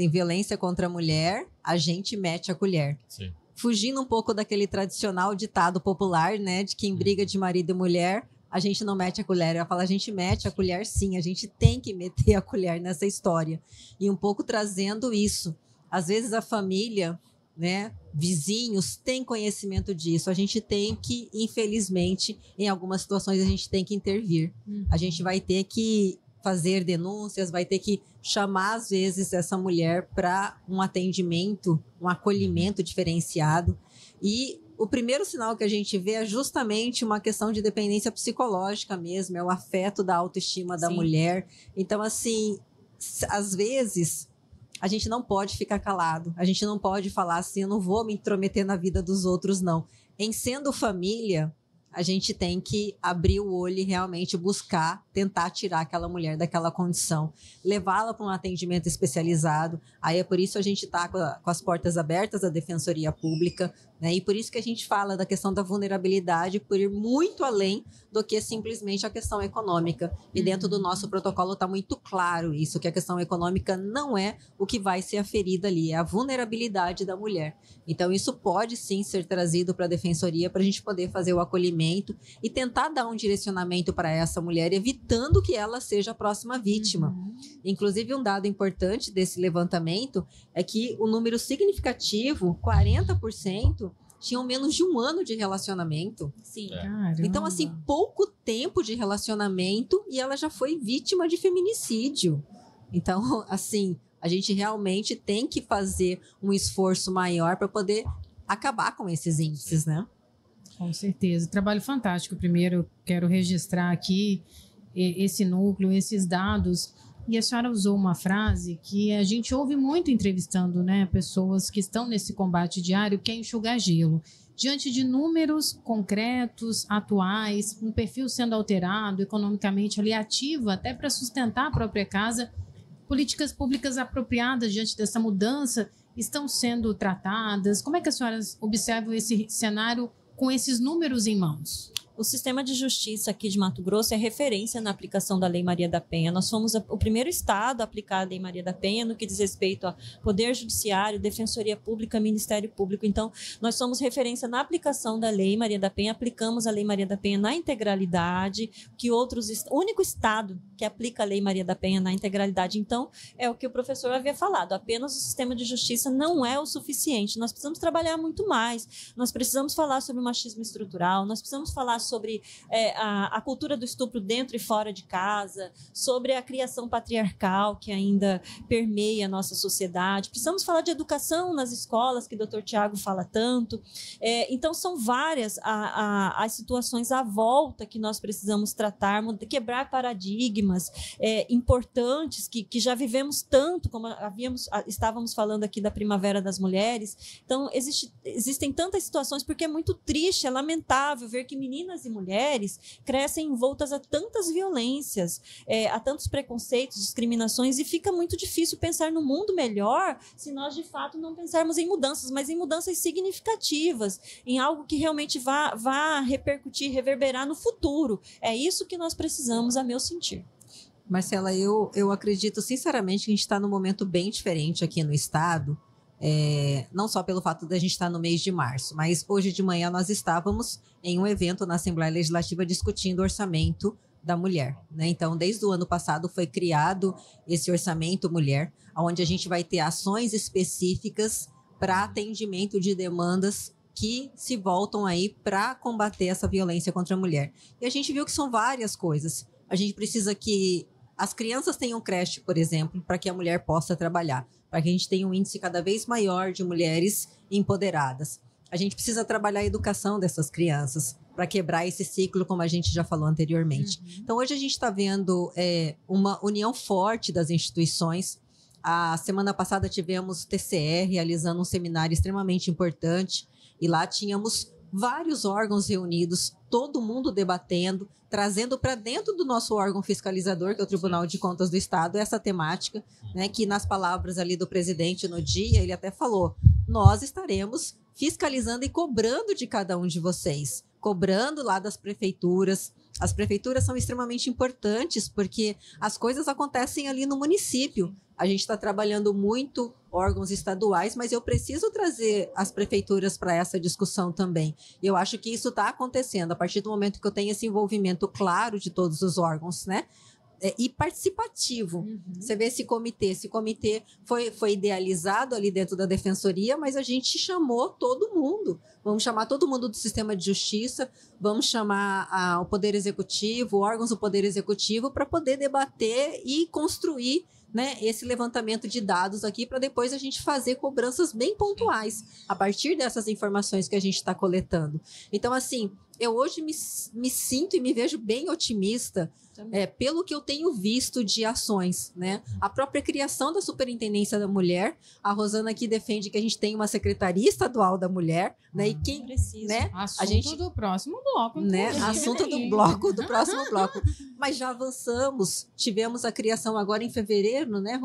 violência contra a mulher, a gente mete a colher. Sim. Fugindo um pouco daquele tradicional ditado popular, né, de que em briga de marido e mulher, a gente não mete a colher. Ela fala, a gente mete a colher sim, a gente tem que meter a colher nessa história. E um pouco trazendo isso. Às vezes a família, né, vizinhos, têm conhecimento disso. A gente tem que, infelizmente, em algumas situações, a gente tem que intervir. A gente vai ter que fazer denúncias, vai ter que chamar, às vezes, essa mulher para um atendimento, um acolhimento diferenciado. E o primeiro sinal que a gente vê é justamente uma questão de dependência psicológica mesmo, é o afeto da autoestima da mulher. Então, assim, às vezes, a gente não pode ficar calado, a gente não pode falar assim, eu não vou me intrometer na vida dos outros, não. Em sendo família, a gente tem que abrir o olho e realmente buscar, tentar tirar aquela mulher daquela condição, levá-la para um atendimento especializado. Aí é por isso a gente está com as portas abertas da Defensoria Pública, né? E por isso que a gente fala da questão da vulnerabilidade, por ir muito além do que simplesmente a questão econômica. E dentro do nosso protocolo está muito claro isso, que a questão econômica não é o que vai ser aferida ali, é a vulnerabilidade da mulher. Então isso pode sim ser trazido para a Defensoria para a gente poder fazer o acolhimento e tentar dar um direcionamento para essa mulher, evitando que ela seja a próxima vítima. Inclusive, um dado importante desse levantamento é que o número significativo, 40%, tinham menos de 1 ano de relacionamento. Sim. Então, assim, pouco tempo de relacionamento e ela já foi vítima de feminicídio. Então, assim, a gente realmente tem que fazer um esforço maior para poder acabar com esses índices, né? Com certeza. Trabalho fantástico. Primeiro, quero registrar aqui esse núcleo, esses dados. E a senhora usou uma frase que a gente ouve muito entrevistando, né, pessoas que estão nesse combate diário, que é enxugar gelo. Diante de números concretos, atuais, um perfil sendo alterado, economicamente ali ativo, até para sustentar a própria casa, políticas públicas apropriadas diante dessa mudança estão sendo tratadas? Como é que as senhoras observam esse cenário com esses números em mãos? O sistema de justiça aqui de Mato Grosso é referência na aplicação da Lei Maria da Penha. Nós fomos o primeiro estado a aplicar a Lei Maria da Penha no que diz respeito a Poder Judiciário, Defensoria Pública, Ministério Público. Então, nós somos referência na aplicação da Lei Maria da Penha, aplicamos a Lei Maria da Penha na integralidade, o único estado que aplica a Lei Maria da Penha na integralidade. Então, é o que o professor havia falado, apenas o sistema de justiça não é o suficiente. Nós precisamos trabalhar muito mais, nós precisamos falar sobre o machismo estrutural, nós precisamos falar sobre a cultura do estupro dentro e fora de casa, sobre a criação patriarcal que ainda permeia a nossa sociedade. Precisamos falar de educação nas escolas, que o Dr. Tiago fala tanto. Então, são várias as situações à volta que nós precisamos tratar, quebrar paradigmas importantes que já vivemos tanto, como estávamos falando aqui da Primavera das Mulheres. Então, existem tantas situações, porque é muito triste, é lamentável ver que meninas e mulheres crescem envoltas a tantas violências, a tantos preconceitos, discriminações, e fica muito difícil pensar no mundo melhor se nós, de fato, não pensarmos em mudanças, mas em mudanças significativas, em algo que realmente vá repercutir, reverberar no futuro. É isso que nós precisamos, a meu sentir. Marcela, eu acredito sinceramente que a gente está num momento bem diferente aqui no estado, não só pelo fato da gente estar no mês de março, mas hoje de manhã nós estávamos em um evento na Assembleia Legislativa discutindo o orçamento da mulher, né? Então, desde o ano passado foi criado esse orçamento mulher, onde a gente vai ter ações específicas para atendimento de demandas que se voltam aí para combater essa violência contra a mulher. E a gente viu que são várias coisas. A gente precisa que as crianças tenham creche, por exemplo, para que a mulher possa trabalhar, para que a gente tenha um índice cada vez maior de mulheres empoderadas. A gente precisa trabalhar a educação dessas crianças para quebrar esse ciclo, como a gente já falou anteriormente. Então, hoje a gente está vendo uma união forte das instituições. A semana passada tivemos o TCE realizando um seminário extremamente importante, e lá tínhamos vários órgãos reunidos, todo mundo debatendo, trazendo para dentro do nosso órgão fiscalizador, que é o Tribunal de Contas do Estado, essa temática, né, que nas palavras ali do presidente no dia, ele até falou: nós estaremos fiscalizando e cobrando de cada um de vocês, cobrando lá das prefeituras. As prefeituras são extremamente importantes porque as coisas acontecem ali no município. A gente está trabalhando muito órgãos estaduais, mas eu preciso trazer as prefeituras para essa discussão também. Eu acho que isso está acontecendo a partir do momento que eu tenho esse envolvimento claro de todos os órgãos, né? E participativo. Você vê esse comitê foi idealizado ali dentro da Defensoria, mas a gente chamou todo mundo. Vamos chamar todo mundo do sistema de justiça, vamos chamar o Poder Executivo, órgãos do Poder Executivo, para poder debater e construir, né, esse levantamento de dados aqui, para depois a gente fazer cobranças bem pontuais a partir dessas informações que a gente está coletando. Então, assim, eu hoje me sinto e me vejo bem otimista pelo que eu tenho visto de ações, né? A própria criação da Superintendência da Mulher, a Rosana aqui defende que a gente tem uma Secretaria Estadual da Mulher, né? E quem precisa, né? Assunto do próximo bloco, né? Assunto do bloco, do próximo bloco. Mas já avançamos, tivemos a criação agora em fevereiro, né?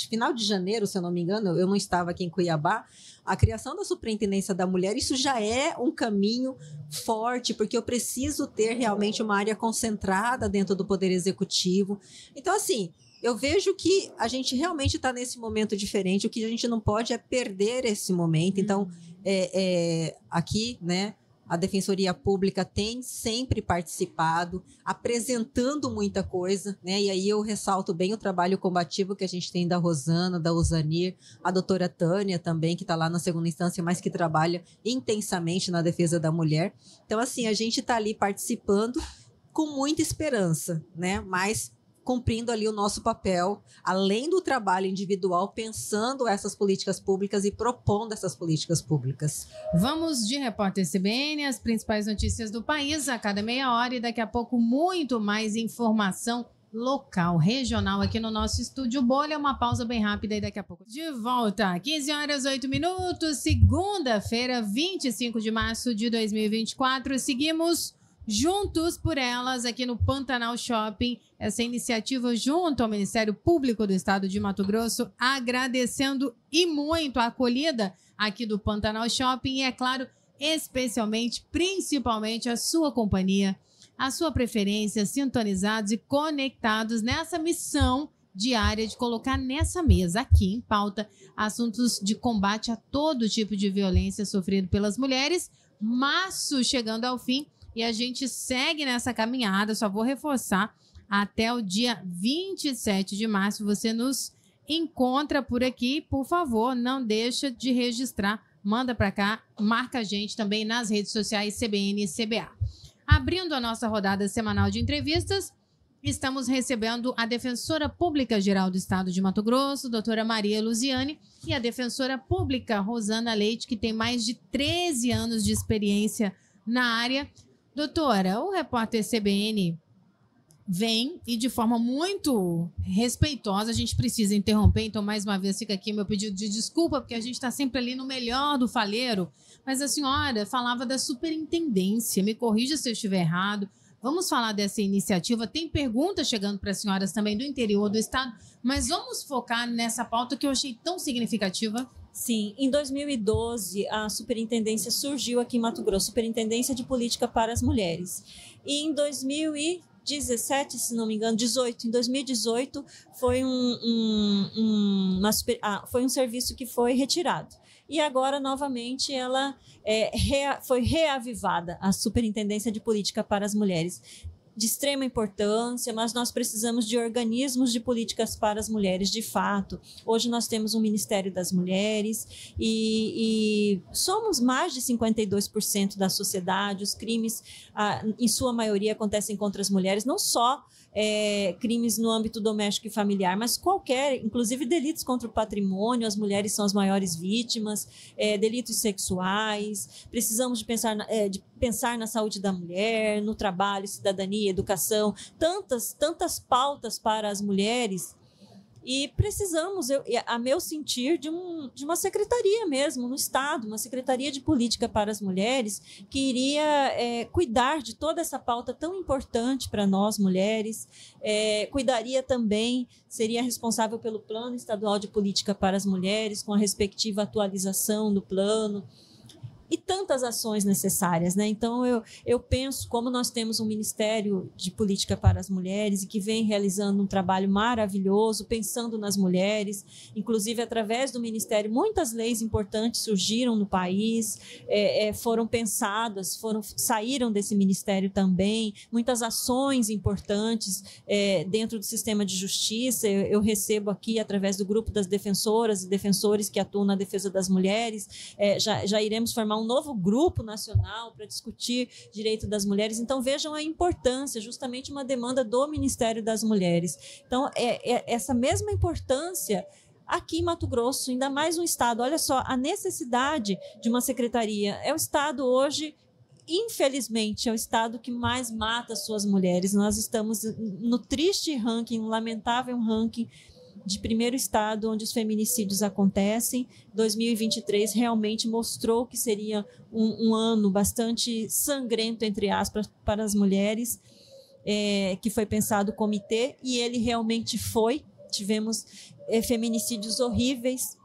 Final de janeiro, se eu não me engano, eu não estava aqui em Cuiabá. A criação da Superintendência da Mulher, isso já é um caminho forte, porque eu preciso ter realmente uma área concentrada dentro do Poder Executivo. Então, assim, eu vejo que a gente realmente está nesse momento diferente, o que a gente não pode é perder esse momento. Então, aqui, né, a Defensoria Pública tem sempre participado, apresentando muita coisa, né? E aí eu ressalto bem o trabalho combativo que a gente tem da Rosana, da Usanir, a doutora Tânia também, que está lá na segunda instância, mas que trabalha intensamente na defesa da mulher. Então, assim, a gente está ali participando com muita esperança, né? Mas cumprindo ali o nosso papel, além do trabalho individual, pensando essas políticas públicas e propondo essas políticas públicas. Vamos de Repórter CBN, as principais notícias do país a cada meia hora, e daqui a pouco muito mais informação local, regional aqui no nosso Estúdio Bolha. Uma pausa bem rápida e daqui a pouco de volta. 15h08, segunda-feira, 25 de março de 2024. Seguimos Juntos por Elas, aqui no Pantanal Shopping, essa iniciativa junto ao Ministério Público do Estado de Mato Grosso, agradecendo e muito a acolhida aqui do Pantanal Shopping e, é claro, especialmente, principalmente a sua companhia, a sua preferência, sintonizados e conectados nessa missão diária de colocar nessa mesa, aqui em pauta, assuntos de combate a todo tipo de violência sofrido pelas mulheres. Março chegando ao fim e a gente segue nessa caminhada. Só vou reforçar, até o dia 27 de março você nos encontra por aqui. Por favor, não deixa de registrar, manda para cá, marca a gente também nas redes sociais CBN e CBA. Abrindo a nossa rodada semanal de entrevistas, estamos recebendo a Defensora Pública Geral do Estado de Mato Grosso, doutora Maria Luziane, e a Defensora Pública Rosana Leite, que tem mais de 13 anos de experiência na área. Doutora, o repórter CBN vem e de forma muito respeitosa, a gente precisa interromper, então mais uma vez fica aqui meu pedido de desculpa, porque a gente está sempre ali no melhor do faleiro, mas a senhora falava da superintendência, me corrija se eu estiver errado. Vamos falar dessa iniciativa, tem perguntas chegando para as senhoras também do interior do estado, mas vamos focar nessa pauta que eu achei tão significativa. Sim, em 2012 a superintendência surgiu aqui em Mato Grosso, Superintendência de Política para as Mulheres. E em 2017, se não me engano, em 2018 foi foi um serviço que foi retirado. E agora, novamente, ela foi reavivada, a Superintendência de Política para as Mulheres. De extrema importância, mas nós precisamos de organismos de políticas para as mulheres, de fato. Hoje nós temos um Ministério das Mulheres e somos mais de 52% da sociedade. Os crimes, em sua maioria, acontecem contra as mulheres, não só crimes no âmbito doméstico e familiar, mas qualquer, inclusive delitos contra o patrimônio, as mulheres são as maiores vítimas, delitos sexuais. Precisamos de pensar na saúde da mulher, no trabalho, cidadania, educação, tantas pautas para as mulheres. E precisamos, a meu sentir, de uma secretaria mesmo no Estado, uma secretaria de política para as mulheres, que iria cuidar de toda essa pauta tão importante para nós mulheres, cuidaria também, seria responsável pelo Plano Estadual de Política para as Mulheres, com a respectiva atualização do plano, e tantas ações necessárias, né? Então, eu penso, como nós temos um Ministério de Política para as Mulheres e que vem realizando um trabalho maravilhoso, pensando nas mulheres, inclusive através do Ministério, muitas leis importantes surgiram no país, foram pensadas, saíram desse Ministério também, muitas ações importantes dentro do sistema de justiça. Eu recebo aqui, através do grupo das defensoras e defensores que atuam na defesa das mulheres, já iremos formar um novo grupo nacional para discutir direito das mulheres. Então, vejam a importância, justamente uma demanda do Ministério das Mulheres. Então, essa mesma importância aqui em Mato Grosso, ainda mais um estado. Olha só, a necessidade de uma secretaria. É o estado hoje, infelizmente, é o estado que mais mata suas mulheres. Nós estamos no triste ranking, no lamentável ranking de primeiro estado onde os feminicídios acontecem. 2023 realmente mostrou que seria um ano bastante sangrento, entre aspas, para as mulheres, que foi pensado o comitê, e ele realmente foi. Tivemos feminicídios horríveis,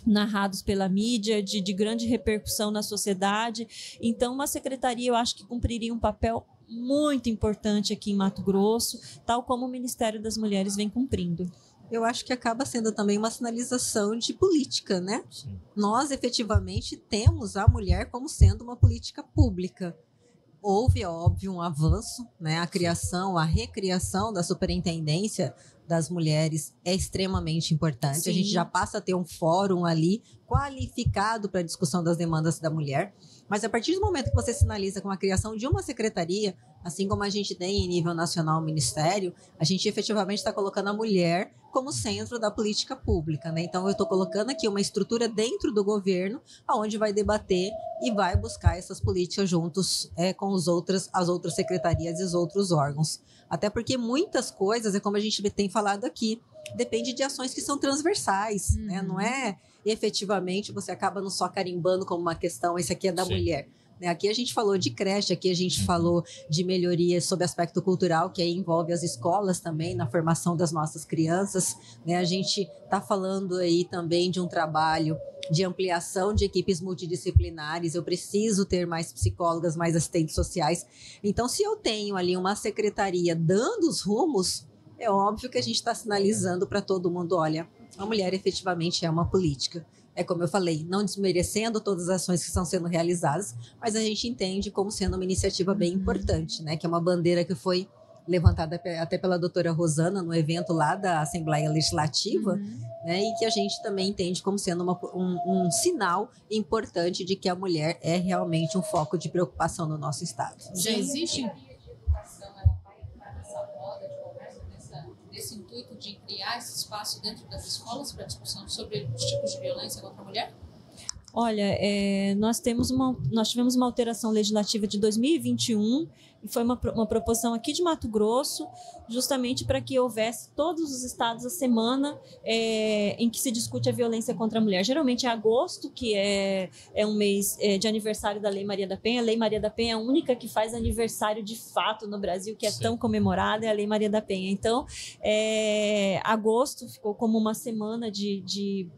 narrados pela mídia, de grande repercussão na sociedade. Então, uma secretaria, eu acho que cumpriria um papel muito importante aqui em Mato Grosso, tal como o Ministério das Mulheres vem cumprindo. Eu acho que acaba sendo também uma sinalização de política, né? Sim. Nós, efetivamente, temos a mulher como sendo uma política pública. Houve, é óbvio, um avanço, né? A recriação da superintendência das mulheres é extremamente importante. Sim. A gente já passa a ter um fórum ali qualificado para a discussão das demandas da mulher. Mas a partir do momento que você sinaliza com a criação de uma secretaria, assim como a gente tem em nível nacional o ministério, a gente efetivamente está colocando a mulher como centro da política pública, né? Então, eu estou colocando aqui uma estrutura dentro do governo, onde vai debater e vai buscar essas políticas juntos com as outras secretarias e os outros órgãos. Até porque muitas coisas, como a gente tem falado aqui, depende de ações que são transversais, né? Não é efetivamente, você acaba não só carimbando como uma questão, esse aqui é da Sim. mulher. né? Aqui a gente falou de creche, aqui a gente falou de melhorias sob aspecto cultural, que aí envolve as escolas também, na formação das nossas crianças, né? A gente está falando aí também de um trabalho de ampliação de equipes multidisciplinares. Eu preciso ter mais psicólogas, mais assistentes sociais. Então, se eu tenho ali uma secretaria dando os rumos, é óbvio que a gente está sinalizando para todo mundo, olha, a mulher efetivamente é uma política. É como eu falei, não desmerecendo todas as ações que estão sendo realizadas, mas a gente entende como sendo uma iniciativa bem importante, né? Que é uma bandeira que foi levantada até pela doutora Rosana no evento lá da Assembleia Legislativa, né? E que a gente também entende como sendo um sinal importante de que a mulher é realmente um foco de preocupação no nosso Estado. Já existe? Nesse intuito de criar esse espaço dentro das escolas para discussão sobre os tipos de violência contra a mulher? Olha, nós tivemos uma alteração legislativa de 2021 e foi uma proposição aqui de Mato Grosso, justamente para que houvesse todos os estados a semana em que se discute a violência contra a mulher. Geralmente é agosto, que é um mês de aniversário da Lei Maria da Penha. A Lei Maria da Penha é a única que faz aniversário de fato no Brasil, que é tão comemorada, é a Lei Maria da Penha. Então, agosto ficou como uma semana de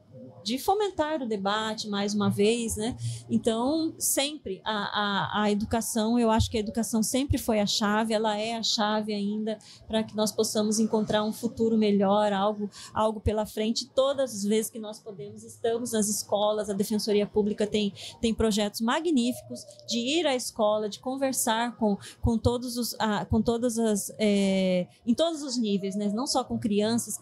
fomentar o debate mais uma vez, né? Então, sempre a educação, eu acho que a educação sempre foi a chave, ela é a chave ainda para que nós possamos encontrar um futuro melhor, algo pela frente. Todas as vezes que nós podemos, estamos nas escolas, a Defensoria Pública tem projetos magníficos de ir à escola, de conversar com todos os, em todos os níveis, né? Não só com crianças,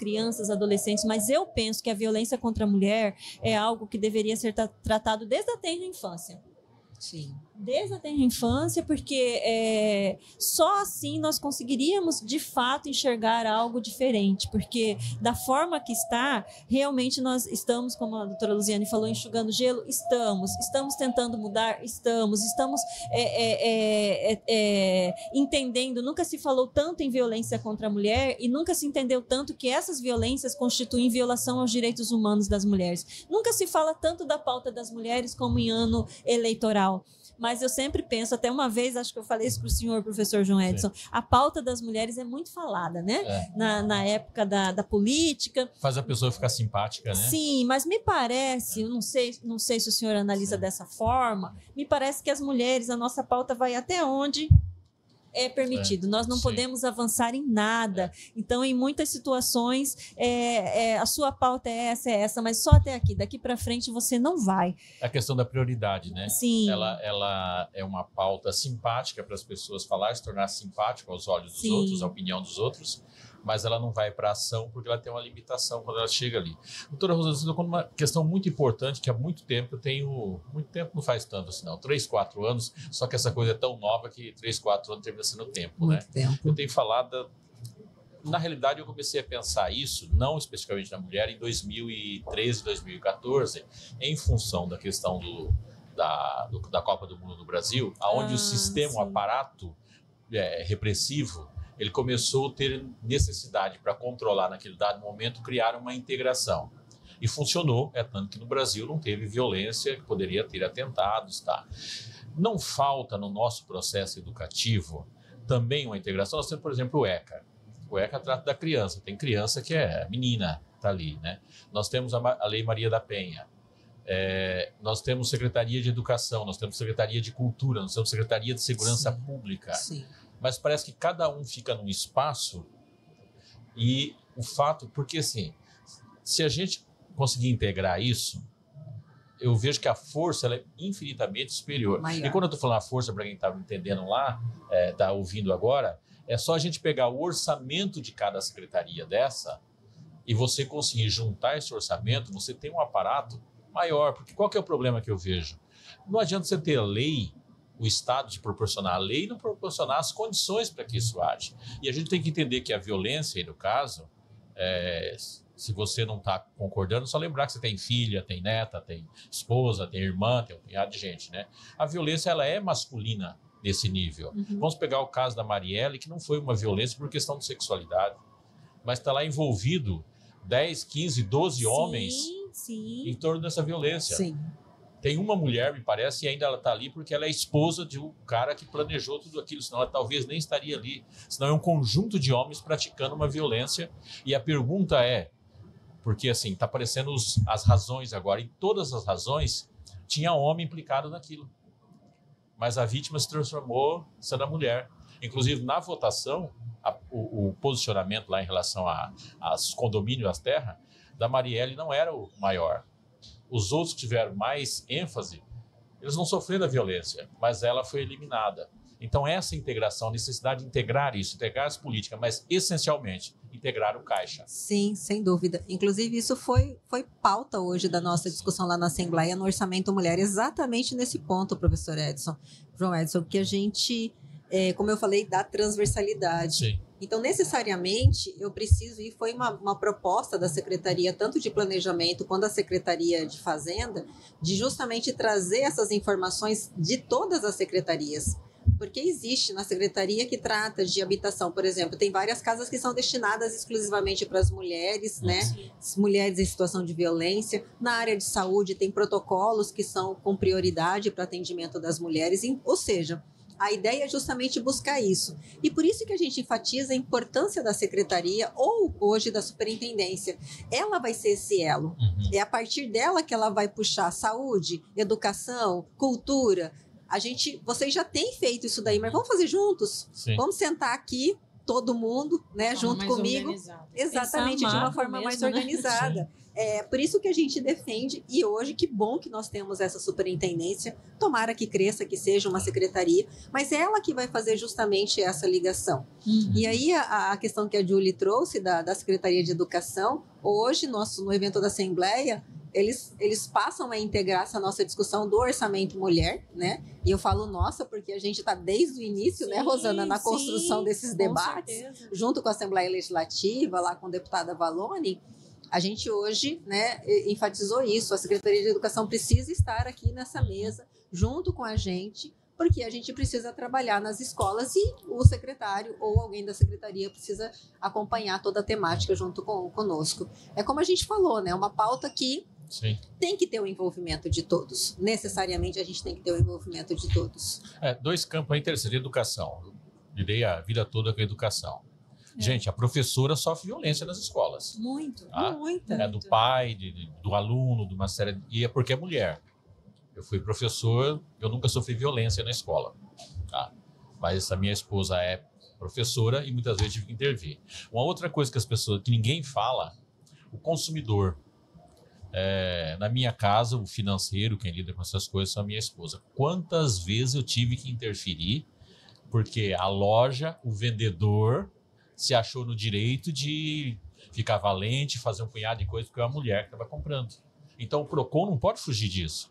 adolescentes, mas eu penso que a violência contra a mulher é algo que deveria ser tratado desde a tenra infância. Sim. Desde a tenra infância, porque só assim nós conseguiríamos, de fato, enxergar algo diferente, porque da forma que está, realmente nós estamos, como a doutora Luziane falou, enxugando gelo, estamos tentando mudar, estamos entendendo, nunca se falou tanto em violência contra a mulher e nunca se entendeu tanto que essas violências constituem violação aos direitos humanos das mulheres. Nunca se fala tanto da pauta das mulheres como em ano eleitoral. Mas eu sempre penso, até uma vez, acho que eu falei isso para o senhor, professor João Edson, a pauta das mulheres é muito falada, né? Na época da política. Faz a pessoa ficar simpática, né? Sim, mas me parece, eu não sei se o senhor analisa dessa forma, me parece que as mulheres, a nossa pauta vai até onde é permitido. Nós não podemos avançar em nada. Então, em muitas situações, a sua pauta é essa, mas só até aqui. Daqui para frente você não vai. A questão da prioridade, né? Sim. Ela é uma pauta simpática para as pessoas falar, se tornar simpático aos olhos dos outros, à opinião dos outros, mas ela não vai para a ação porque ela tem uma limitação quando ela chega ali. Doutora Rosana, você tocou numa questão muito importante que há muito tempo muito tempo não faz tanto assim não, 3, 4 anos, só que essa coisa é tão nova que 3, 4 anos termina sendo tempo, né? Tempo. Eu tenho falado, na realidade eu comecei a pensar isso, não especificamente na mulher, em 2013, 2014, em função da questão da Copa do Mundo no Brasil, onde o sistema, o aparato repressivo, ele começou a ter necessidade para controlar naquele dado momento, criar uma integração. E funcionou, tanto que no Brasil não teve violência, que poderia ter atentados. Tá? Não falta no nosso processo educativo também uma integração. Nós temos, por exemplo, o ECA. O ECA trata da criança. Tem criança que é menina, está ali. Né? Nós temos a Lei Maria da Penha. Nós temos Secretaria de Educação, nós temos Secretaria de Cultura, nós temos Secretaria de Segurança Pública. Sim. Mas parece que cada um fica num espaço e o fato... Porque, assim, se a gente conseguir integrar isso, eu vejo que a força ela é infinitamente superior. Maior. E quando eu estou falando a força, para quem está entendendo lá, está ouvindo agora, é só a gente pegar o orçamento de cada secretaria dessa e você conseguir juntar esse orçamento, você tem um aparato maior. Porque qual que é o problema que eu vejo? Não adianta você ter lei, o Estado te proporcionar a lei e não proporcionar as condições para que isso age. E a gente tem que entender que a violência, aí no caso, se você não está concordando, só lembrar que você tem filha, tem neta, tem esposa, tem irmã, tem um punhado de gente, né? A violência, ela é masculina nesse nível. Vamos pegar o caso da Marielle, que não foi uma violência por questão de sexualidade, mas está lá envolvido 10, 15, 12 homens em torno dessa violência. Sim. Tem uma mulher, me parece, e ainda ela está ali porque ela é esposa de um cara que planejou tudo aquilo, senão ela talvez nem estaria ali. Senão é um conjunto de homens praticando uma violência. E a pergunta é, porque assim, está aparecendo as razões agora, e todas as razões tinha homem implicado naquilo. Mas a vítima se transformou sendo a mulher. Inclusive, na votação, o posicionamento lá em relação aos condomínios, às terras, da Marielle não era o maior. Os outros que tiveram mais ênfase, eles não sofreram a violência, mas ela foi eliminada. Então, essa integração, a necessidade de integrar isso, integrar as políticas, mas, essencialmente, integrar o Caixa. Sim, sem dúvida. Inclusive, isso foi pauta hoje da nossa discussão lá na Assembleia, no Orçamento Mulher, exatamente nesse ponto, professor Edson, João Edson, que a gente, como eu falei, dá transversalidade. Sim. Então, necessariamente, eu preciso, e foi uma proposta da Secretaria, tanto de Planejamento quanto da Secretaria de Fazenda, de justamente trazer essas informações de todas as secretarias. Porque existe na secretaria que trata de habitação, por exemplo, tem várias casas que são destinadas exclusivamente para as mulheres, né? Mulheres em situação de violência. Na área de saúde tem protocolos que são com prioridade para atendimento das mulheres, ou seja, a ideia é justamente buscar isso. E por isso que a gente enfatiza a importância da secretaria ou hoje da superintendência. Ela vai ser esse elo. É a partir dela que ela vai puxar saúde, educação, cultura. Vocês já têm feito isso daí, mas vamos fazer juntos? Sim. Vamos sentar aqui, todo mundo, né, junto comigo. Exatamente, de uma forma mais organizada. Por isso que a gente defende, e hoje, que bom que nós temos essa superintendência, tomara que cresça, que seja uma secretaria, mas é ela que vai fazer justamente essa ligação. E aí, a questão que a Julie trouxe da Secretaria de Educação, hoje, no evento da Assembleia, eles passam a integrar essa nossa discussão do orçamento mulher, né? E eu falo nossa, porque a gente está desde o início, né, Rosana, na construção desses debates, junto com a Assembleia Legislativa, lá com a deputada Valone. A gente hoje, né, enfatizou isso. A Secretaria de Educação precisa estar aqui nessa mesa, junto com a gente, porque a gente precisa trabalhar nas escolas e o secretário ou alguém da secretaria precisa acompanhar toda a temática junto conosco. É como a gente falou, né? Uma pauta que tem que ter o envolvimento de todos. Necessariamente, a gente tem que ter o envolvimento de todos. Dois campos aí interessantes. Educação. Eu lidei a vida toda com a educação. Gente, a professora sofre violência nas escolas. Muito, muita. É do pai, do aluno, de uma série... E é porque é mulher. Eu fui professor, eu nunca sofri violência na escola. Tá? Mas a minha esposa é professora e muitas vezes tive que intervir. Uma outra coisa que ninguém fala, o consumidor. Na minha casa, o financeiro, quem lida com essas coisas, é a minha esposa. Quantas vezes eu tive que interferir porque a loja, o vendedor, se achou no direito de ficar valente, fazer um punhado de coisas porque é a mulher que estava comprando. Então, o PROCON não pode fugir disso.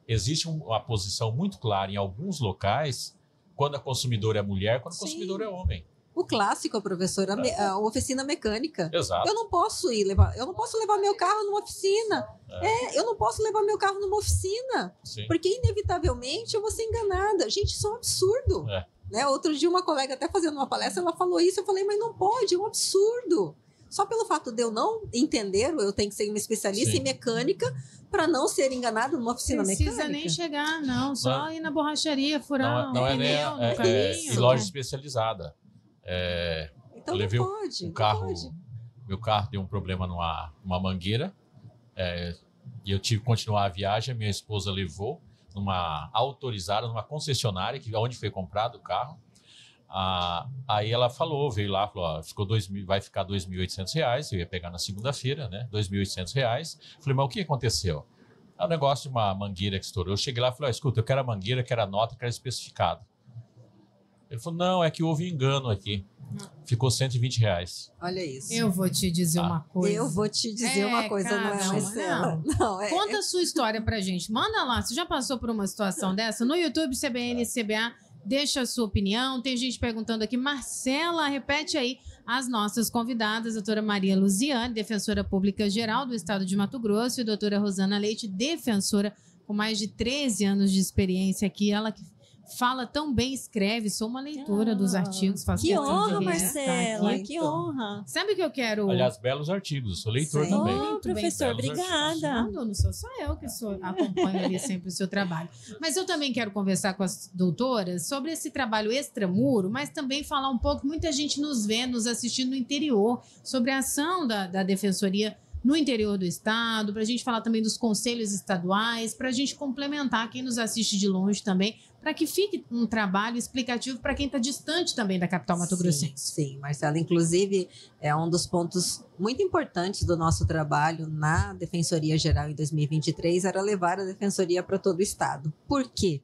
Existe uma posição muito clara em alguns locais quando a consumidora é mulher, quando o consumidor é homem. O clássico, professora, a oficina mecânica. Exato. Eu não posso levar meu carro numa oficina. Eu não posso levar meu carro numa oficina. Sim. Porque, inevitavelmente, eu vou ser enganada. Gente, isso é um absurdo. Né? Outro dia, uma colega até fazendo uma palestra, ela falou isso. Eu falei, mas não pode, é um absurdo. Só pelo fato de eu não entender, eu tenho que ser uma especialista em mecânica para não ser enganada numa oficina mecânica. Não precisa nem chegar, não. Só ir na borracharia, furar não um é pneu no caminho. Em loja especializada. Então eu levei não pode, um carro, não pode. Meu carro deu um problema numa mangueira e eu tive que continuar a viagem. Minha esposa levou autorizada numa concessionária onde foi comprado o carro. Aí ela veio lá, falou, vai ficar R$ 2.800, eu ia pegar na segunda-feira, né? R$ 2.800. Falei, mas o que aconteceu? É um negócio de uma mangueira que estourou. Eu cheguei lá e falei, escuta, eu quero a mangueira, quero a nota, quero especificado. Ele falou, não, é que houve engano aqui. Ficou R$ 120. Olha isso. Eu vou te dizer uma coisa. Conta a sua história pra gente. Manda lá, você já passou por uma situação dessa? No YouTube, CBN, CBA, deixa a sua opinião. Tem gente perguntando aqui. Marcela, repete aí as nossas convidadas. Doutora Maria Luziane, defensora pública geral do estado de Mato Grosso, e doutora Rosana Leite, defensora com mais de 13 anos de experiência aqui. Ela que fala tão bem, escreve. Sou uma leitora dos artigos. Faço Que questão de honra, registrar Marcela, aqui. que honra. Sabe o que eu quero... Aliás, belos artigos. Eu sou leitor Sim. também. Oh, professor, Belos obrigada. Não sou só eu que acompanho ali sempre o seu trabalho. Mas eu também quero conversar com as doutoras sobre esse trabalho extramuro, mas também falar um pouco, muita gente nos vê, nos assistindo no interior, sobre a ação da Defensoria no interior do estado, para a gente falar também dos conselhos estaduais, para a gente complementar quem nos assiste de longe também, para que fique um trabalho explicativo para quem está distante também da capital mato-grossense. Sim, Marcela. Inclusive, é um dos pontos muito importantes do nosso trabalho na Defensoria Geral em 2023 era levar a Defensoria para todo o estado. Por quê?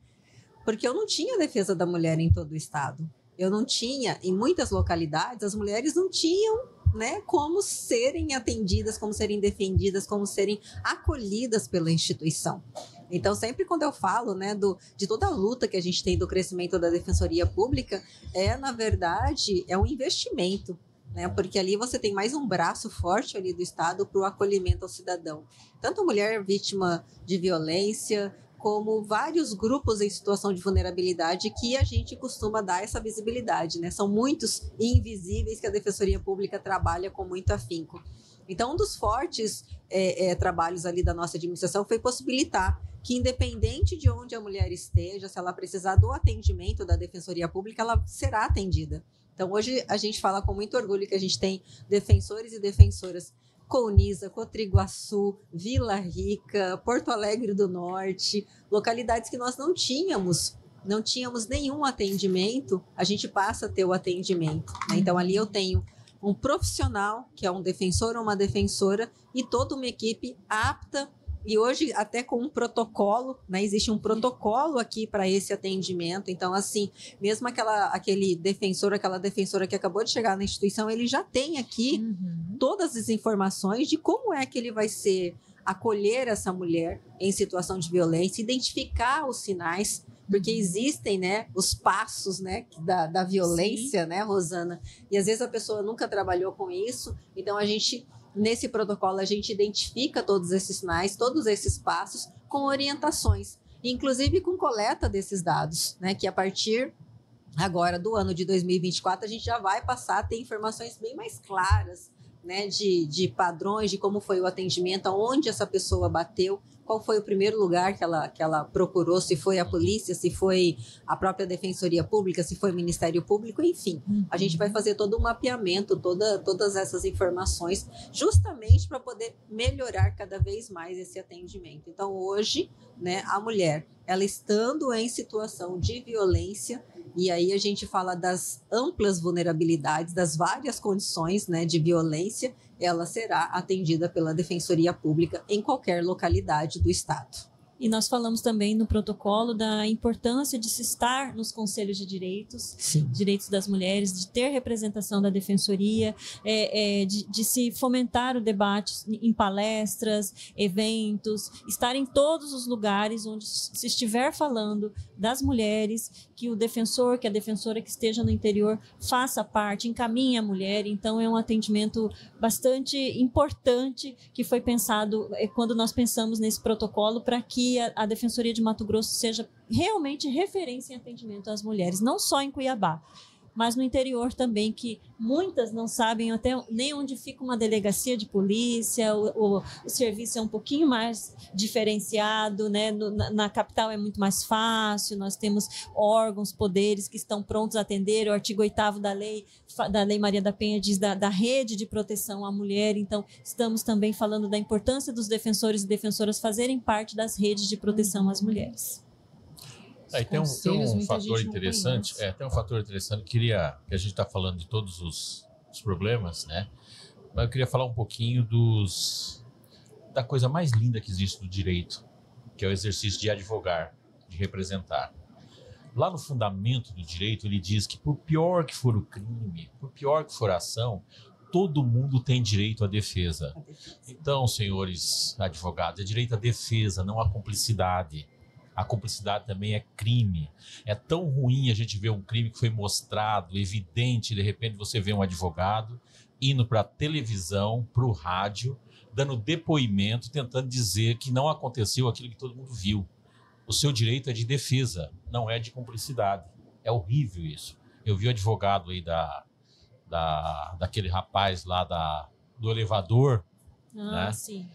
Porque eu não tinha defesa da mulher em todo o estado. Eu não tinha, em muitas localidades, as mulheres não tinham, né, como serem atendidas, como serem defendidas, como serem acolhidas pela instituição. Então, sempre quando eu falo, né, de toda a luta que a gente tem do crescimento da Defensoria Pública, na verdade, é um investimento, né, porque ali você tem mais um braço forte ali do Estado para o acolhimento ao cidadão. Tanto a mulher vítima de violência, como vários grupos em situação de vulnerabilidade que a gente costuma dar essa visibilidade, né? São muitos invisíveis que a Defensoria Pública trabalha com muito afinco. Então, um dos fortes trabalhos ali da nossa administração foi possibilitar que, independente de onde a mulher esteja, se ela precisar do atendimento da Defensoria Pública, ela será atendida. Então, hoje a gente fala com muito orgulho que a gente tem defensores e defensoras Colniza, Cotriguaçu, Vila Rica, Porto Alegre do Norte, localidades que nós não tínhamos nenhum atendimento, a gente passa a ter o atendimento, né? Então, ali eu tenho um profissional, que é um defensor ou uma defensora, e toda uma equipe apta, e hoje até com um protocolo, né? Existe um protocolo aqui para esse atendimento. Então, assim, mesmo aquele defensor, aquela defensora que acabou de chegar na instituição, ele já tem aqui todas as informações de como é que ele vai acolher essa mulher em situação de violência, identificar os sinais, porque existem, né, os passos, né, da violência, né, Rosana? E às vezes a pessoa nunca trabalhou com isso, então nesse protocolo a gente identifica todos esses sinais, todos esses passos com orientações, inclusive com coleta desses dados, né, que a partir agora do ano de 2024 a gente já vai passar a ter informações bem mais claras, né, de padrões, de como foi o atendimento, aonde essa pessoa bateu, qual foi o primeiro lugar que ela procurou, se foi a polícia, se foi a própria Defensoria Pública, se foi o Ministério Público, enfim. A gente vai fazer todo um mapeamento, todas essas informações, justamente para poder melhorar cada vez mais esse atendimento. Então, hoje, né, a mulher, ela estando em situação de violência, e aí a gente fala das amplas vulnerabilidades, das várias condições, né, de violência, ela será atendida pela Defensoria Pública em qualquer localidade do Estado. E nós falamos também no protocolo da importância de se estar nos conselhos de direitos, Sim. direitos das mulheres, de ter representação da defensoria, de se fomentar o debate em palestras, eventos, estar em todos os lugares onde se estiver falando das mulheres, que o defensor, que a defensora que esteja no interior faça parte, encaminhe a mulher. Então, é um atendimento bastante importante que foi pensado quando nós pensamos nesse protocolo para que a Defensoria de Mato Grosso seja realmente referência em atendimento às mulheres, não só em Cuiabá, mas no interior também, que muitas não sabem até nem onde fica uma delegacia de polícia, o serviço é um pouquinho mais diferenciado, né? Na capital é muito mais fácil, nós temos órgãos, poderes que estão prontos a atender, o artigo 8º da Lei Maria da Penha diz da rede de proteção à mulher, então estamos também falando da importância dos defensores e defensoras fazerem parte das redes de proteção às mulheres. Tem um fator interessante, tem um fator interessante, que a gente está falando de todos os problemas, né? Mas eu queria falar um pouquinho da coisa mais linda que existe do direito, que é o exercício de advogar, de representar. Lá no fundamento do direito, ele diz que por pior que for o crime, por pior que for a ação, todo mundo tem direito à defesa. Então, senhores advogados, é direito à defesa, não à cumplicidade. A cumplicidade também é crime. É tão ruim a gente ver um crime que foi mostrado, evidente, de repente você vê um advogado indo para a televisão, para o rádio, dando depoimento, tentando dizer que não aconteceu aquilo que todo mundo viu. O seu direito é de defesa, não é de cumplicidade. É horrível isso. Eu vi o advogado aí daquele rapaz lá do elevador, né? Sim.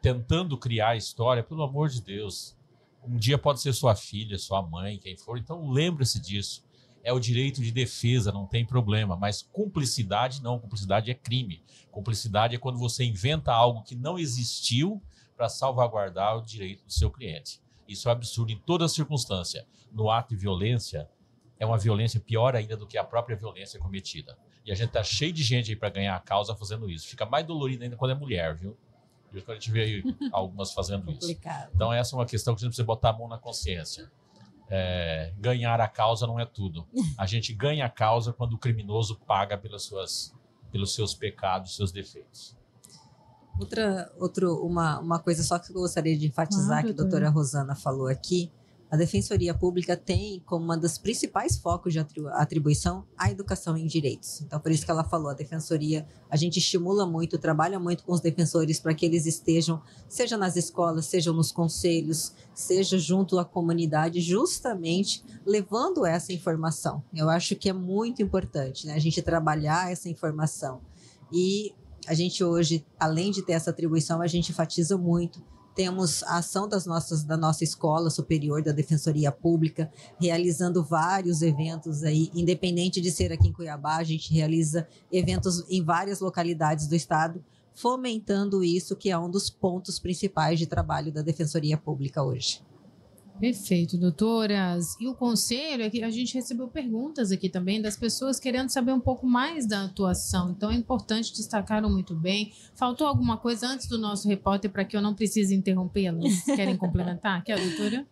Tentando criar a história, pelo amor de Deus. Um dia pode ser sua filha, sua mãe, quem for. Então lembre-se disso. É o direito de defesa, não tem problema. Mas cumplicidade não. Cumplicidade é crime. Cumplicidade é quando você inventa algo que não existiu para salvaguardar o direito do seu cliente. Isso é absurdo em toda circunstância. No ato de violência, é uma violência pior ainda do que a própria violência cometida. E a gente está cheio de gente aí para ganhar a causa fazendo isso. Fica mais dolorido ainda quando é mulher, viu? E quando a gente vê aí algumas fazendo isso. Então essa é uma questão que a gente precisa botar a mão na consciência. Ganhar a causa não é tudo. A gente ganha a causa quando o criminoso paga pelos seus pecados, seus defeitos. Uma coisa só que eu gostaria de enfatizar, que a doutora Rosana falou aqui. A Defensoria Pública tem como uma das principais focos de atribuição a educação em direitos. Então, por isso que ela falou, a Defensoria, a gente estimula muito, trabalha muito com os defensores para que eles estejam, seja nas escolas, seja nos conselhos, seja junto à comunidade, justamente levando essa informação. Eu acho que é muito importante, né, a gente trabalhar essa informação. E a gente hoje, além de ter essa atribuição, a gente enfatiza muito. Temos a ação da nossa Escola Superior da Defensoria Pública, realizando vários eventos aí, independente de ser aqui em Cuiabá, a gente realiza eventos em várias localidades do estado, fomentando isso, que é um dos pontos principais de trabalho da Defensoria Pública hoje. Perfeito, doutoras. E o conselho é que a gente recebeu perguntas aqui também das pessoas querendo saber um pouco mais da atuação. Então é importante, destacaram muito bem. Faltou alguma coisa antes do nosso repórter para que eu não precise interrompê-los? Querem complementar? Quer, doutora?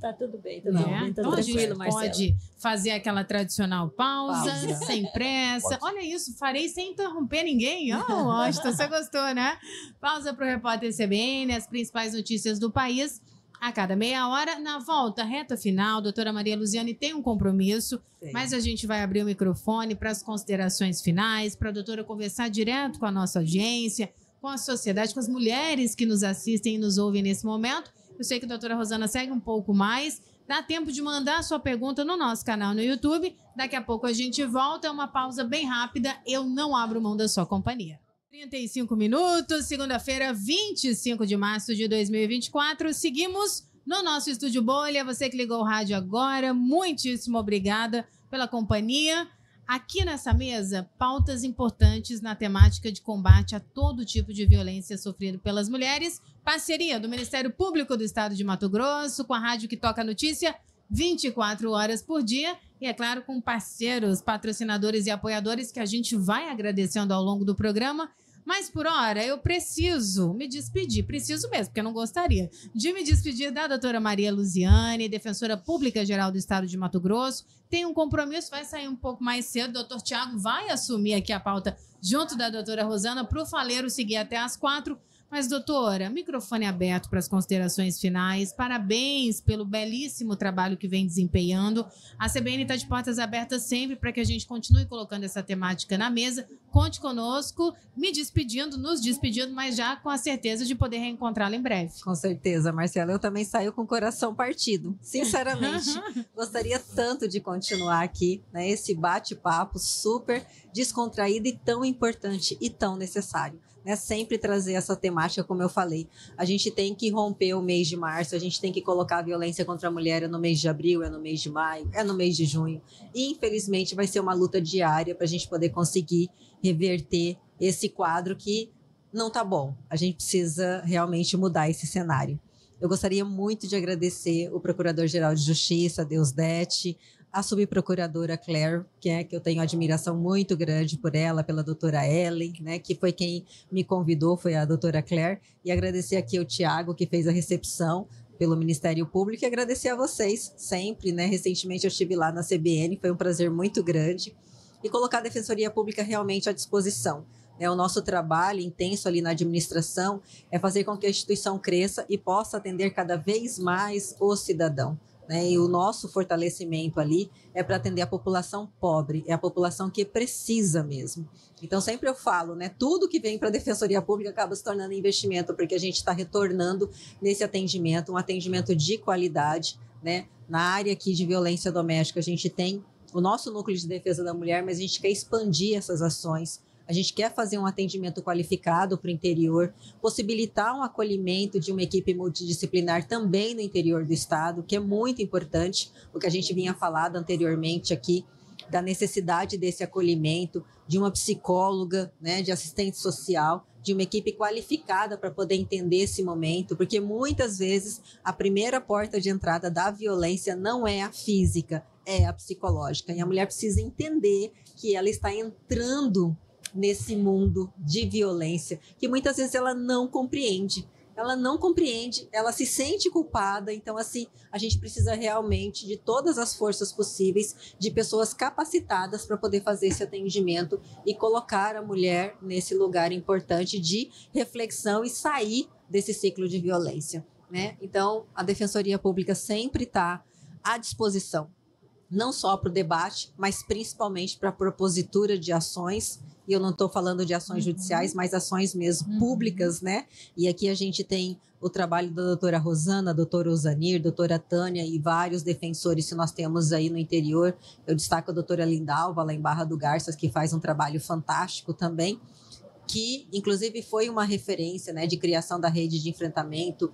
Tá tudo bem, tudo bem. Então a gente pode fazer aquela tradicional pausa. Sem pressa. Pode. Olha isso, farei sem interromper ninguém. Oh, Washington, você gostou, né? Pausa para o repórter CBN, as principais notícias do país. A cada meia hora, na volta, reta final, a doutora Maria Luziane tem um compromisso, mas a gente vai abrir o microfone para as considerações finais, para a doutora conversar direto com a nossa audiência, com a sociedade, com as mulheres que nos assistem e nos ouvem nesse momento. Eu sei que a doutora Rosana segue um pouco mais, dá tempo de mandar a sua pergunta no nosso canal no YouTube. Daqui a pouco a gente volta, é uma pausa bem rápida, eu não abro mão da sua companhia. 35 minutos, segunda-feira, 25 de março de 2024. Seguimos no nosso Estúdio Bolha. Você que ligou o rádio agora, muitíssimo obrigada pela companhia. Aqui nessa mesa, pautas importantes na temática de combate a todo tipo de violência sofrida pelas mulheres. Parceria do Ministério Público do Estado de Mato Grosso com a rádio que toca a notícia 24 horas por dia. E, é claro, com parceiros, patrocinadores e apoiadores que a gente vai agradecendo ao longo do programa. Mas, por hora, eu preciso me despedir, preciso mesmo, porque eu não gostaria de me despedir da doutora Maria Luziane, defensora pública geral do Estado de Mato Grosso. Tem um compromisso, vai sair um pouco mais cedo. O doutor Tiago vai assumir aqui a pauta junto da doutora Rosana para o Faleiro seguir até às 4. Mas, doutora, microfone aberto para as considerações finais. Parabéns pelo belíssimo trabalho que vem desempenhando. A CBN está de portas abertas sempre para que a gente continue colocando essa temática na mesa. Conte conosco, nos despedindo, mas já com a certeza de poder reencontrá-la em breve. Com certeza, Marcela. Eu também saio com o coração partido. Sinceramente, gostaria tanto de continuar aqui, né? Esse bate-papo super descontraído e tão importante e tão necessário. Né, sempre trazer essa temática, como eu falei. A gente tem que romper o mês de março, a gente tem que colocar a violência contra a mulher no mês de abril, é no mês de maio, é no mês de junho. E, infelizmente, vai ser uma luta diária para a gente poder conseguir reverter esse quadro que não está bom. A gente precisa realmente mudar esse cenário. Eu gostaria muito de agradecer o Procurador-Geral de Justiça, Deusdete, a subprocuradora Claire, que eu tenho admiração muito grande por ela, pela doutora Ellen, né, que foi quem me convidou, foi a doutora Claire, e agradecer aqui ao Tiago, que fez a recepção pelo Ministério Público, e agradecer a vocês sempre, né, recentemente eu estive lá na CBN, foi um prazer muito grande, e colocar a Defensoria Pública realmente à disposição. O nosso trabalho intenso ali na administração é fazer com que a instituição cresça e possa atender cada vez mais o cidadão. né? E o nosso fortalecimento ali é para atender a população pobre, é a população que precisa mesmo. Então, sempre eu falo, né? Tudo que vem para a Defensoria Pública acaba se tornando investimento, porque a gente está retornando nesse atendimento, um atendimento de qualidade, né? Na área aqui de violência doméstica, a gente tem o nosso núcleo de defesa da mulher, mas a gente quer expandir essas ações. A gente quer fazer um atendimento qualificado para o interior, possibilitar um acolhimento de uma equipe multidisciplinar também no interior do estado, que é muito importante, o que a gente vinha falando anteriormente aqui, da necessidade desse acolhimento, de uma psicóloga, né, de assistente social, de uma equipe qualificada para poder entender esse momento, porque muitas vezes a primeira porta de entrada da violência não é a física, é a psicológica. E a mulher precisa entender que ela está entrando nesse mundo de violência, que muitas vezes ela não compreende. Ela se sente culpada. Então, assim, a gente precisa realmente de todas as forças possíveis, de pessoas capacitadas para poder fazer esse atendimento e colocar a mulher nesse lugar importante de reflexão e sair desse ciclo de violência, né? Então, a Defensoria Pública sempre está à disposição, não só para o debate, mas principalmente para a propositura de ações. E eu não estou falando de ações judiciais, mas ações mesmo públicas, né? E aqui a gente tem o trabalho da doutora Rosana, doutora Osanir, doutora Tânia e vários defensores que nós temos aí no interior. Eu destaco a doutora Lindalva, lá em Barra do Garças, que faz um trabalho fantástico também, que inclusive foi uma referência, né, de criação da rede de enfrentamento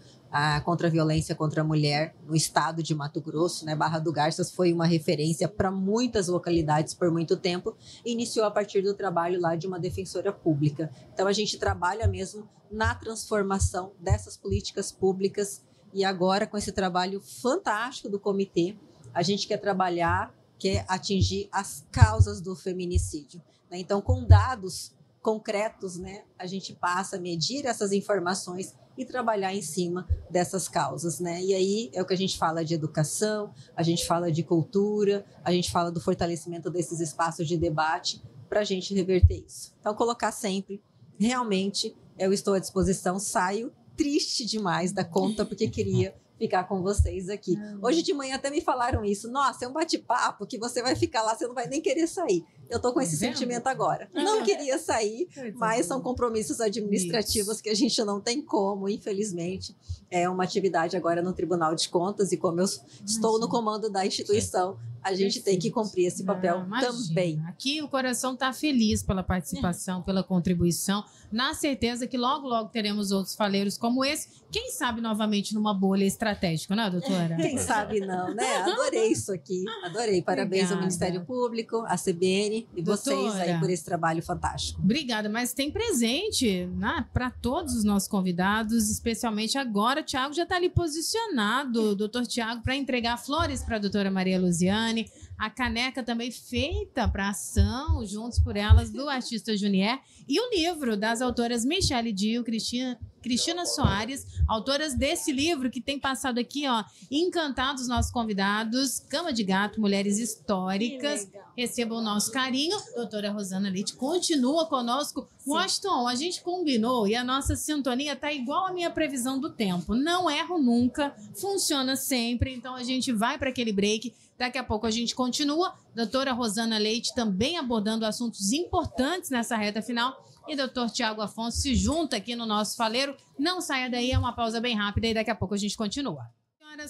contra a violência contra a mulher no estado de Mato Grosso, né? Barra do Garças foi uma referência para muitas localidades por muito tempo e iniciou a partir do trabalho lá de uma defensora pública. Então a gente trabalha mesmo na transformação dessas políticas públicas e agora com esse trabalho fantástico do comitê, a gente quer atingir as causas do feminicídio, né? Então com dados concretos, né, a gente passa a medir essas informações e trabalhar em cima dessas causas, né? E aí é o que a gente fala de educação, a gente fala de cultura, a gente fala do fortalecimento desses espaços de debate para a gente reverter isso. Então, colocar sempre, realmente, eu estou à disposição, saio triste demais da conta, porque queria ficar com vocês aqui. Hoje de manhã até me falaram isso. Nossa, é um bate-papo que você vai ficar lá, você não vai nem querer sair. Eu tô com esse sentimento agora. Não queria sair, mas são compromissos administrativos que a gente não tem como, infelizmente. É uma atividade agora no Tribunal de Contas e como eu estou no comando da instituição, a gente tem que cumprir esse papel também. Aqui o coração está feliz pela participação, pela contribuição, na certeza que logo, logo teremos outros faleiros como esse. Quem sabe novamente numa bolha estratégica, não é, doutora? Quem sabe não, né? Adorei isso aqui, adorei. Parabéns ao Ministério Público, à CBN e vocês aí por esse trabalho fantástico. Obrigada, mas tem presente, né, para todos os nossos convidados, especialmente agora. O Tiago já está ali posicionado, o doutor Tiago, para entregar flores para a doutora Maria Luziane, a caneca também feita para ação, Juntos por Elas, do artista Junier, e o livro das autoras Michele Dio, Cristina Soares, autoras desse livro que tem passado aqui, ó, encantado os nossos convidados, Cama de Gato, Mulheres Históricas. Recebam o nosso carinho. Doutora Rosana Leite continua conosco. Sim. Washington, a gente combinou e a nossa sintonia tá igual a minha previsão do tempo. Não erro nunca, funciona sempre. Então a gente vai para aquele break. Daqui a pouco a gente continua. Doutora Rosana Leite também abordando assuntos importantes nessa reta final. E doutor Tiago Afonso se junta aqui no nosso faleiro. Não saia daí, é uma pausa bem rápida e daqui a pouco a gente continua.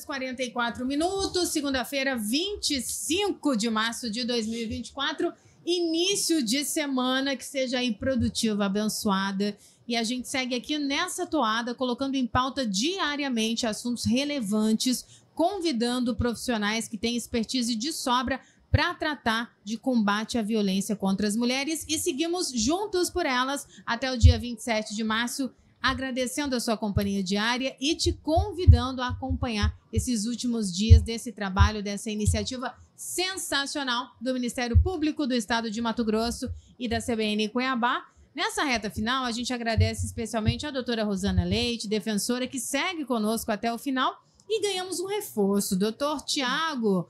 44 minutos, segunda-feira, 25 de março de 2024. Início de semana, que seja aí produtiva, abençoada. E a gente segue aqui nessa toada, colocando em pauta diariamente assuntos relevantes, convidando profissionais que têm expertise de sobra para tratar de combate à violência contra as mulheres e seguimos juntos por elas até o dia 27 de março, agradecendo a sua companhia diária e te convidando a acompanhar esses últimos dias desse trabalho, dessa iniciativa sensacional do Ministério Público do Estado de Mato Grosso e da CBN Cuiabá. Nessa reta final, a gente agradece especialmente a doutora Rosana Leite, defensora, que segue conosco até o final, e ganhamos um reforço, doutor Tiago,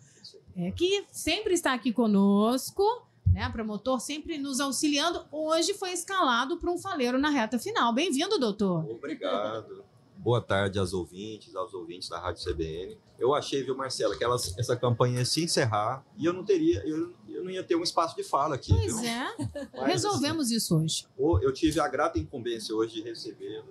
que sempre está aqui conosco, né, promotor sempre nos auxiliando. Hoje foi escalado para um faleiro na reta final. Bem-vindo, doutor. Obrigado. Boa tarde aos ouvintes da Rádio CBN. Eu achei, viu, Marcela, que essa campanha ia se encerrar e eu não ia ter um espaço de fala aqui. Pois viu? é, Mas, resolvemos assim, isso hoje. Eu tive a grata incumbência hoje de receber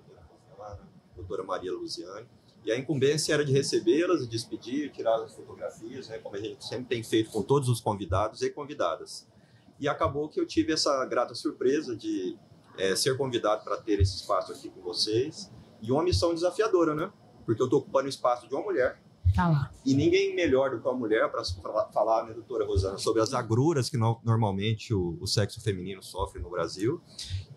a doutora Maria Luziane. E a incumbência era de recebê-las e despedir, tirar as fotografias, né, como a gente sempre tem feito com todos os convidados e convidadas. E acabou que eu tive essa grata surpresa de ser convidado para ter esse espaço aqui com vocês. E uma missão desafiadora, né? Porque eu estou ocupando o espaço de uma mulher. Tá lá. E ninguém melhor do que uma mulher para falar, né, doutora Rosana, sobre as agruras que normalmente o sexo feminino sofre no Brasil.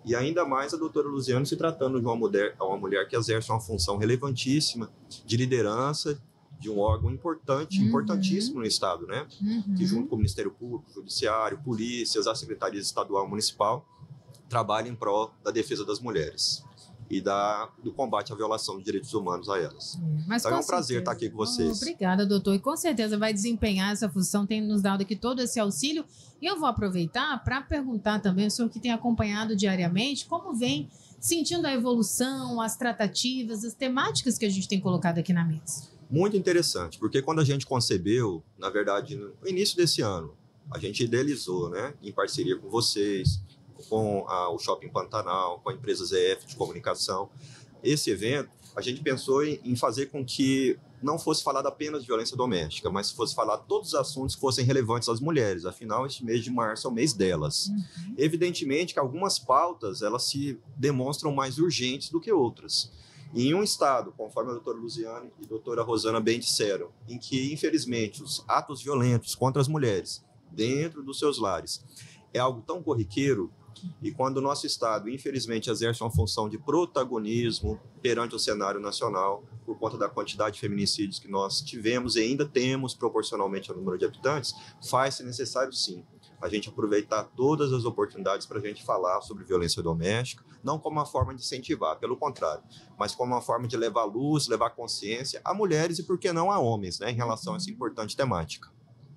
E ainda mais a doutora Luziane se tratando de uma mulher que exerce uma função relevantíssima de liderança de um órgão importantíssimo no Estado, né? Que junto com o Ministério Público, Judiciário, polícias, a Secretaria Estadual e Municipal, trabalha em prol da defesa das mulheres e do combate à violação de direitos humanos a elas. Mas então é um prazer estar aqui com vocês. Obrigada, doutor. E com certeza vai desempenhar essa função, tem nos dado aqui todo esse auxílio. E eu vou aproveitar para perguntar também ao senhor que tem acompanhado diariamente, como vem sentindo a evolução, as tratativas, as temáticas que a gente tem colocado aqui na mesa. Muito interessante, porque quando a gente concebeu, na verdade, no início desse ano, a gente idealizou, né, em parceria com vocês, com o Shopping Pantanal, com a empresa ZF de comunicação. Esse evento, a gente pensou em fazer com que não fosse falado apenas de violência doméstica, mas fosse falar todos os assuntos que fossem relevantes às mulheres. Afinal, este mês de março é o mês delas. Evidentemente que algumas pautas, elas se demonstram mais urgentes do que outras. E em um estado, conforme a doutora Luziane e a doutora Rosana bem disseram, em que, infelizmente, os atos violentos contra as mulheres, dentro dos seus lares, é algo tão corriqueiro. E quando o nosso Estado, infelizmente, exerce uma função de protagonismo perante o cenário nacional, por conta da quantidade de feminicídios que nós tivemos e ainda temos proporcionalmente ao número de habitantes, faz-se necessário, sim, a gente aproveitar todas as oportunidades para a gente falar sobre violência doméstica, não como uma forma de incentivar, pelo contrário, mas como uma forma de levar luz, levar consciência a mulheres e, por que não, a homens, né, em relação a essa importante temática.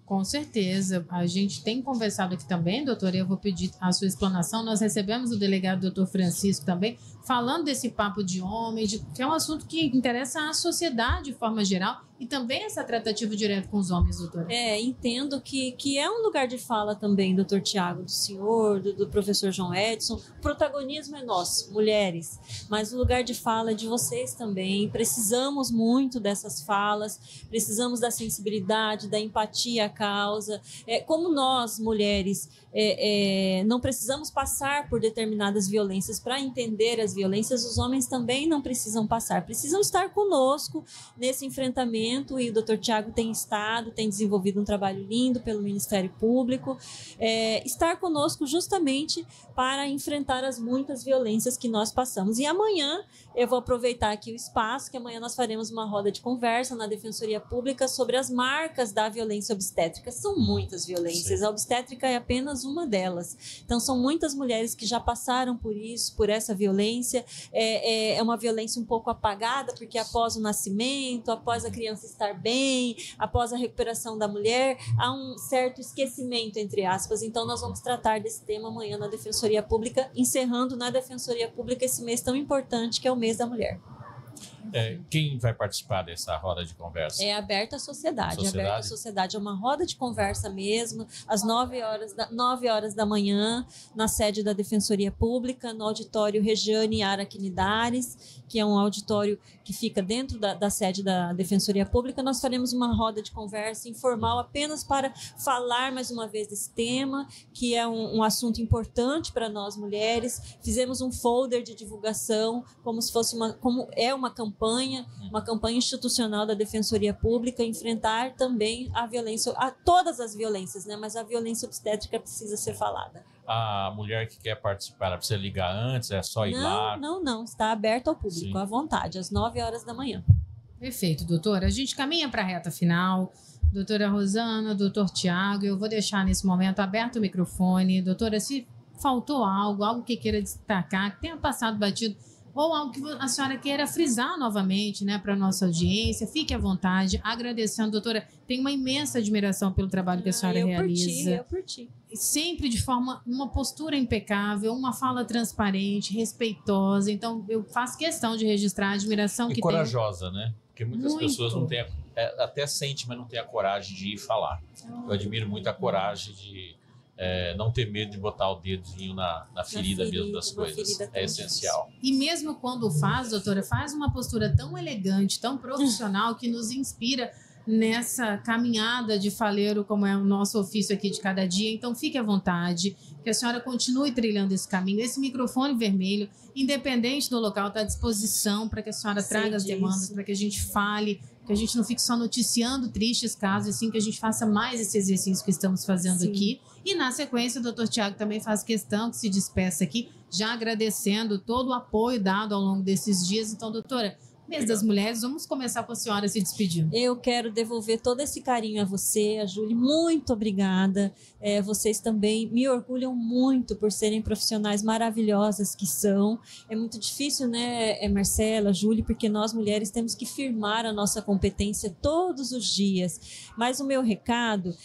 Com certeza. A gente tem conversado aqui também, doutora, eu vou pedir a sua explanação. Nós recebemos o delegado doutor Francisco também, falando desse papo de homem, que é um assunto que interessa à sociedade de forma geral, e também essa tratativa direta com os homens, doutora. Entendo que é um lugar de fala também, doutor Tiago, do senhor, do professor João Edson. O protagonismo é nosso, mulheres, mas o lugar de fala é de vocês também. Precisamos muito dessas falas, precisamos da sensibilidade, da empatia à causa. Como nós, mulheres, não precisamos passar por determinadas violências para entender as violências, os homens também não precisam passar, precisam estar conosco nesse enfrentamento. E o doutor Tiago tem desenvolvido um trabalho lindo pelo Ministério Público, estar conosco justamente para enfrentar as muitas violências que nós passamos. E amanhã eu vou aproveitar aqui o espaço, que amanhã nós faremos uma roda de conversa na Defensoria Pública sobre as marcas da violência obstétrica. São muitas violências, a obstétrica é apenas uma delas. Então são muitas mulheres que já passaram por isso, por essa violência. É uma violência um pouco apagada, porque após o nascimento, após a criança estar bem, após a recuperação da mulher, há um certo esquecimento, entre aspas. Então nós vamos tratar desse tema amanhã na Defensoria Pública, encerrando na Defensoria Pública esse mês tão importante que é o mês da mulher. Quem vai participar dessa roda de conversa? É aberta à sociedade. Aberta à sociedade. É uma roda de conversa mesmo, às 9 horas da manhã, na sede da Defensoria Pública, no auditório Regiane Ara Quinidares, que é um auditório que fica dentro da sede da Defensoria Pública. Nós faremos uma roda de conversa informal apenas para falar mais uma vez desse tema, que é um assunto importante para nós mulheres. Fizemos um folder de divulgação, como uma campanha institucional da Defensoria Pública, enfrentar também a violência, todas as violências, né? Mas a violência obstétrica precisa ser falada. A mulher que quer participar, ela precisa ligar antes, é só ir lá? Não, está aberto ao público, Sim. à vontade, às 9 horas da manhã. Perfeito, doutora. A gente caminha para a reta final. Doutora Rosana, doutor Tiago, eu vou deixar nesse momento aberto o microfone. Doutora, se faltou algo que queira destacar, que tenha passado batido, ou algo que a senhora queira frisar novamente, né, para a nossa audiência, fique à vontade, agradecendo, doutora, tenho uma imensa admiração pelo trabalho que a senhora realiza. Eu curti. Sempre de uma postura impecável, uma fala transparente, respeitosa, então eu faço questão de registrar a admiração e que corajosa, né? Porque muitas Muito. pessoas não têm, até sente, mas não tem a coragem de ir falar. Eu admiro muito a coragem de não ter medo de botar o dedinho na ferida mesmo das coisas. É essencial. E mesmo quando faz, doutora, faz uma postura tão elegante, tão profissional, que nos inspira nessa caminhada de faleiro, como é o nosso ofício aqui de cada dia. Então, fique à vontade, que a senhora continue trilhando esse caminho. Esse microfone vermelho, independente do local, está à disposição para que a senhora traga as demandas, para que a gente fale, que a gente não fique só noticiando tristes casos, assim, que a gente faça mais esse exercício que estamos fazendo aqui. E, na sequência, o doutor Tiago também faz questão que se despeça aqui, já agradecendo todo o apoio dado ao longo desses dias. Então, doutora, Mês das Mulheres, vamos começar com a senhora se despedindo. Eu quero devolver todo esse carinho a você, a Júlia, muito obrigada. Vocês também me orgulham muito por serem profissionais maravilhosas que são. É muito difícil, né, Marcela, Júlia, porque nós mulheres temos que firmar a nossa competência todos os dias. Mas o meu recado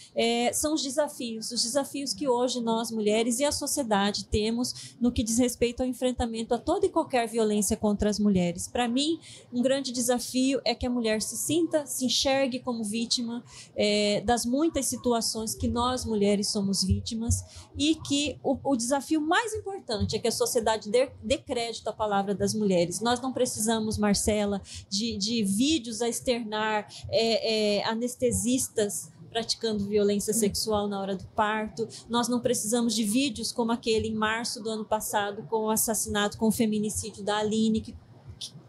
são os desafios que hoje nós mulheres e a sociedade temos no que diz respeito ao enfrentamento a toda e qualquer violência contra as mulheres. Para mim, um grande desafio é que a mulher se enxergue como vítima das muitas situações que nós mulheres somos vítimas, e que o desafio mais importante é que a sociedade dê crédito à palavra das mulheres. Nós não precisamos, Marcela, de vídeos a externar, anestesistas praticando violência sexual na hora do parto. Nós não precisamos de vídeos como aquele em março do ano passado com o assassinato, com o feminicídio da Aline,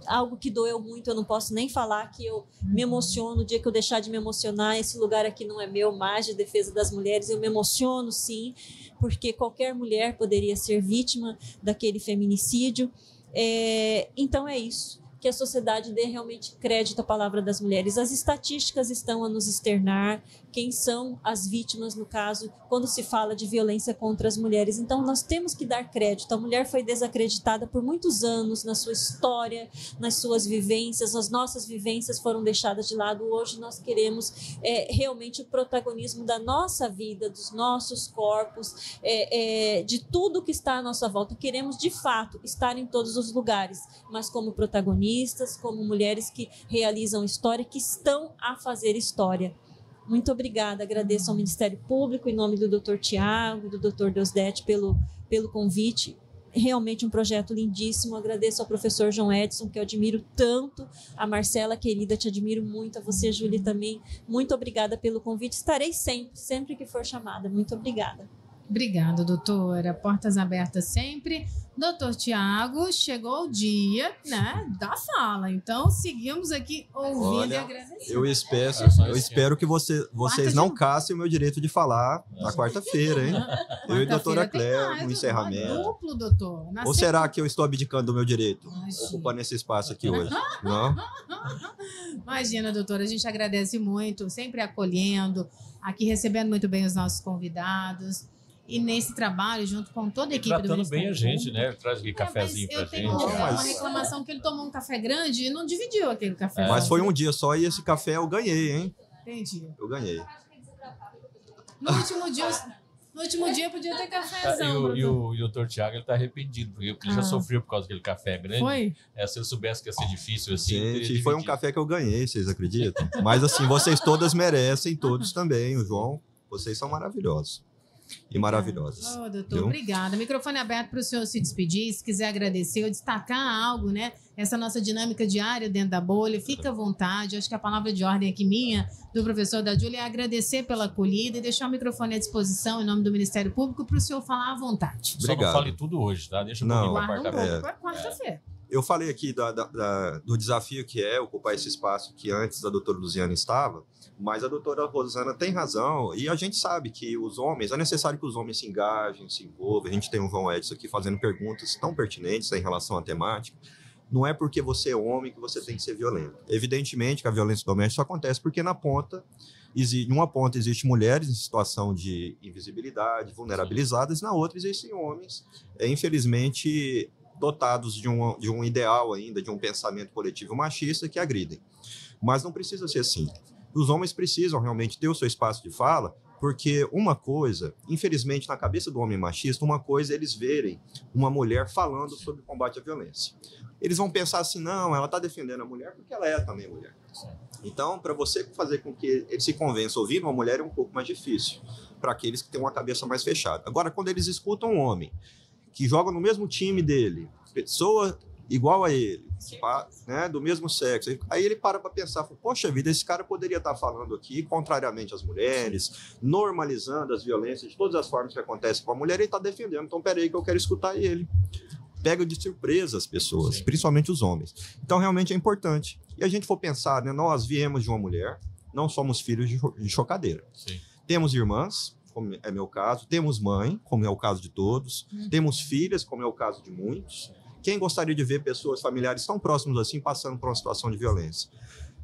algo que doeu muito. Eu não posso nem falar que eu me emociono. O dia que eu deixar de me emocionar, esse lugar aqui não é meu mais, de defesa das mulheres, eu me emociono sim, porque qualquer mulher poderia ser vítima daquele feminicídio. Então é isso, que a sociedade dê realmente crédito à palavra das mulheres. As estatísticas estão a nos externar quem são as vítimas, no caso, quando se fala de violência contra as mulheres. Então, nós temos que dar crédito. A mulher foi desacreditada por muitos anos na sua história, nas suas vivências. As nossas vivências foram deixadas de lado. Hoje nós queremos realmente o protagonismo da nossa vida, dos nossos corpos, de tudo que está à nossa volta. Queremos, de fato, estar em todos os lugares, mas como protagonistas, como mulheres que realizam história, que estão a fazer história. Muito obrigada, agradeço ao Ministério Público, em nome do Dr. Tiago, do Dr. Deusdete, pelo convite. Realmente um projeto lindíssimo. Agradeço ao professor João Edson, que eu admiro tanto, a Marcela, querida, te admiro muito, a você, Júlia, também. Muito obrigada pelo convite. Estarei sempre que for chamada. Muito obrigada. Obrigada, doutora. Portas abertas sempre. Doutor Tiago, chegou o dia, né, da fala. Então, seguimos aqui ouvindo e agradecendo. Eu espero que vocês não cassem o meu direito de falar na quarta-feira, hein? Eu e a doutora Claire, no encerramento. Duplo, doutor. Ou será que eu estou abdicando do meu direito? Ocupando esse espaço aqui hoje. Não? Imagina, doutora, a gente agradece muito, sempre acolhendo, aqui recebendo muito bem os nossos convidados. E nesse trabalho, junto com toda a equipe do Tratando bem a gente, Público, né? Traz aquele cafezinho pra gente. Eu tenho uma reclamação que ele tomou um café grande e não dividiu aquele café. Mas foi um dia só e esse café eu ganhei, hein? Entendi. Eu ganhei. No último dia podia ter cafezão. E o doutor Tiago, ele tá arrependido, porque ele já sofreu por causa daquele café grande. Foi? Se ele soubesse que ia ser difícil assim... Gente, foi um café que eu ganhei, vocês acreditam? Mas assim, vocês todas merecem, todos também. O João, vocês são maravilhosos. E maravilhosas. Doutor, viu? Obrigada. Microfone aberto para o senhor se despedir, se quiser agradecer ou destacar algo, né? Essa nossa dinâmica diária dentro da bolha, fica à vontade. Acho que a palavra de ordem aqui minha, do professor da Júlia, é agradecer pela acolhida e deixar o microfone à disposição em nome do Ministério Público para o senhor falar à vontade. Só não fale tudo hoje, tá? Deixa eu para quarta-feira. Eu falei aqui do desafio que é ocupar esse espaço que antes a doutora Luziana estava, mas a doutora Rosana tem razão, e a gente sabe que os homens, é necessário que os homens se engajem, se envolvam. A gente tem o João Edson aqui fazendo perguntas tão pertinentes em relação à temática. Não é porque você é homem que você tem que ser violento. Evidentemente que a violência doméstica só acontece porque numa ponta existem mulheres em situação de invisibilidade, vulnerabilizadas, na outra existem homens, infelizmente, dotados de um ideal ainda, de um pensamento coletivo machista que agridem. Mas não precisa ser assim. Os homens precisam realmente ter o seu espaço de fala, porque uma coisa, infelizmente, na cabeça do homem machista, uma coisa é eles verem uma mulher falando sobre o combate à violência. Eles vão pensar assim, não, ela está defendendo a mulher porque ela é também mulher. Então, para você fazer com que ele se convença ouvindo uma mulher é um pouco mais difícil, para aqueles que têm uma cabeça mais fechada. Agora, quando eles escutam um homem que joga no mesmo time dele, pessoa igual a ele, né, do mesmo sexo, aí ele para pensar, poxa vida, esse cara poderia estar falando aqui, contrariamente às mulheres, normalizando as violências de todas as formas que acontecem com a mulher, ele está defendendo, então peraí que eu quero escutar ele. Pega de surpresa as pessoas, principalmente os homens. Então, realmente é importante. E a gente for pensar, né, nós viemos de uma mulher, não somos filhos de chocadeira. Sim. Temos irmãs, como é meu caso, temos mãe, como é o caso de todos, temos filhas, como é o caso de muitos. Quem gostaria de ver pessoas familiares tão próximos assim passando por uma situação de violência?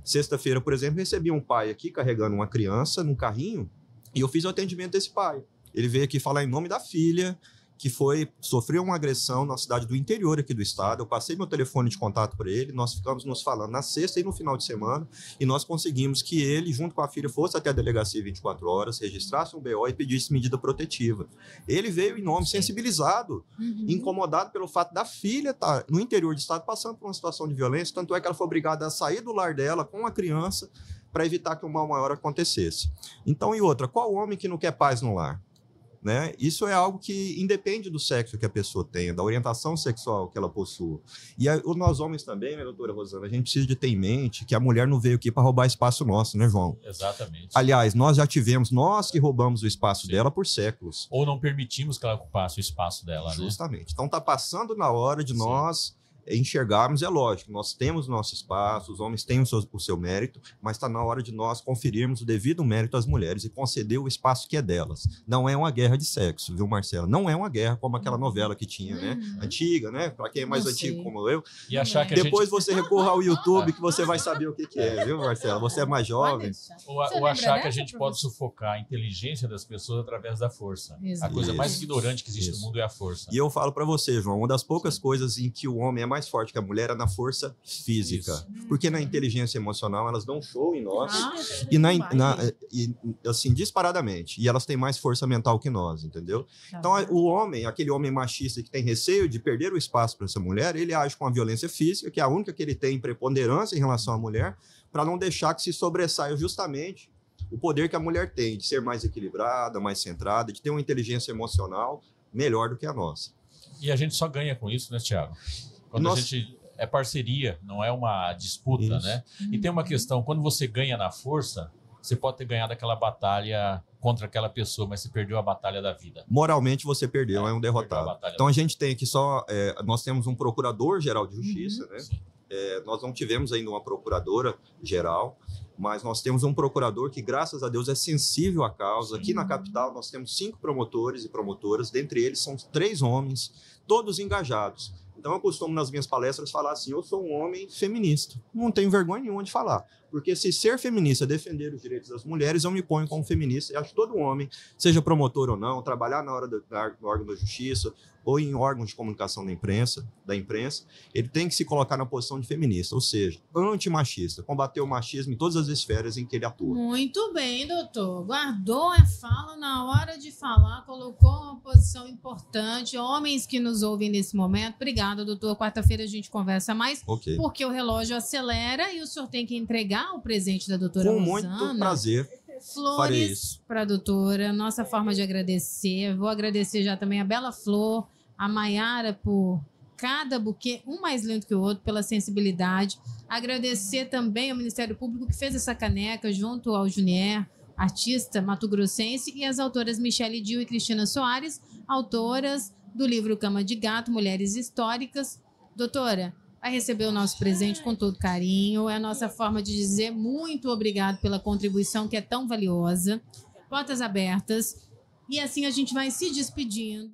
Sexta-feira, por exemplo, recebi um pai aqui carregando uma criança num carrinho e eu fiz o atendimento desse pai. Ele veio aqui falar em nome da filha, que sofreu uma agressão na cidade do interior aqui do estado. Eu passei meu telefone de contato para ele, nós ficamos nos falando na sexta e no final de semana, e nós conseguimos que ele, junto com a filha, fosse até a delegacia 24 horas, registrasse um BO e pedisse medida protetiva. Ele veio em nome sensibilizado, incomodado pelo fato da filha estar no interior do estado passando por uma situação de violência, tanto é que ela foi obrigada a sair do lar dela com a criança para evitar que um mal maior acontecesse. Então, e outra, qual homem que não quer paz no lar? Né? Isso é algo que independe do sexo que a pessoa tenha, da orientação sexual que ela possua. E nós homens também, né, doutora Rosana, a gente precisa de ter em mente que a mulher não veio aqui para roubar espaço nosso, né, João? Exatamente. Aliás, nós já tivemos, nós que roubamos o espaço dela por séculos. Ou não permitimos que ela ocupasse o espaço dela, Justamente. Né? Então está passando na hora de nós enxergarmos, é lógico, nós temos nosso espaço, os homens têm o seu mérito, mas está na hora de nós conferirmos o devido mérito às mulheres e conceder o espaço que é delas. Não é uma guerra de sexo, viu, Marcela? Não é uma guerra como aquela novela que tinha, né? Antiga, né? Para quem é mais antigo como eu. E achar que depois você recorra ao YouTube que você vai saber o que é, viu, Marcela? Você é mais jovem. Ou achar que a gente pode sufocar a inteligência das pessoas através da força. A coisa mais ignorante que existe no mundo é a força. E eu falo para você, João, uma das poucas coisas em que o homem é mais forte que a mulher é na força física. Porque na inteligência emocional elas dão show em nós. Assim, disparadamente. E elas têm mais força mental que nós, entendeu? Então, o homem, aquele homem machista que tem receio de perder o espaço para essa mulher, ele age com a violência física, que é a única que ele tem preponderância em relação à mulher, para não deixar que se sobressaia justamente o poder que a mulher tem de ser mais equilibrada, mais centrada, de ter uma inteligência emocional melhor do que a nossa. E a gente só ganha com isso, né, Thiago? Quando a gente é parceria, não é uma disputa, né? E tem uma questão, quando você ganha na força, você pode ter ganhado aquela batalha contra aquela pessoa, mas você perdeu a batalha da vida. Moralmente você perdeu, é um derrotado. Então a gente tem aqui nós temos um procurador-geral de justiça, né? Nós não tivemos ainda uma procuradora-geral, mas nós temos um procurador que, graças a Deus, é sensível à causa. Aqui na capital nós temos 5 promotores e promotoras, dentre eles são 3 homens, todos engajados. Então, eu costumo, nas minhas palestras, falar assim, eu sou um homem feminista. Não tenho vergonha nenhuma de falar. Porque se ser feminista é defender os direitos das mulheres, eu me ponho como feminista. E acho que todo homem, seja promotor ou não, trabalhar na hora do órgão da justiça ou em órgãos de comunicação da imprensa, ele tem que se colocar na posição de feminista, ou seja, antimachista, combater o machismo em todas as esferas em que ele atua. Muito bem, doutor. Guardou a fala na hora de falar, colocou uma posição importante. Homens que nos ouvem nesse momento, obrigada, doutor. Quarta-feira a gente conversa mais, porque o relógio acelera e o senhor tem que entregar o presente da doutora Rosana. Com muito prazer. Flores para a doutora, nossa forma de agradecer. Vou agradecer já também a Bela Flor, a Maiara por cada buquê, um mais lindo que o outro, pela sensibilidade. Agradecer também ao Ministério Público que fez essa caneca junto ao Junier, artista mato-grossense, e as autoras Michele Dil e Cristina Soares, autoras do livro Cama de Gato, Mulheres Históricas. Doutora, vai receber o nosso presente com todo carinho. É a nossa forma de dizer muito obrigado pela contribuição que é tão valiosa. Portas abertas. E assim a gente vai se despedindo.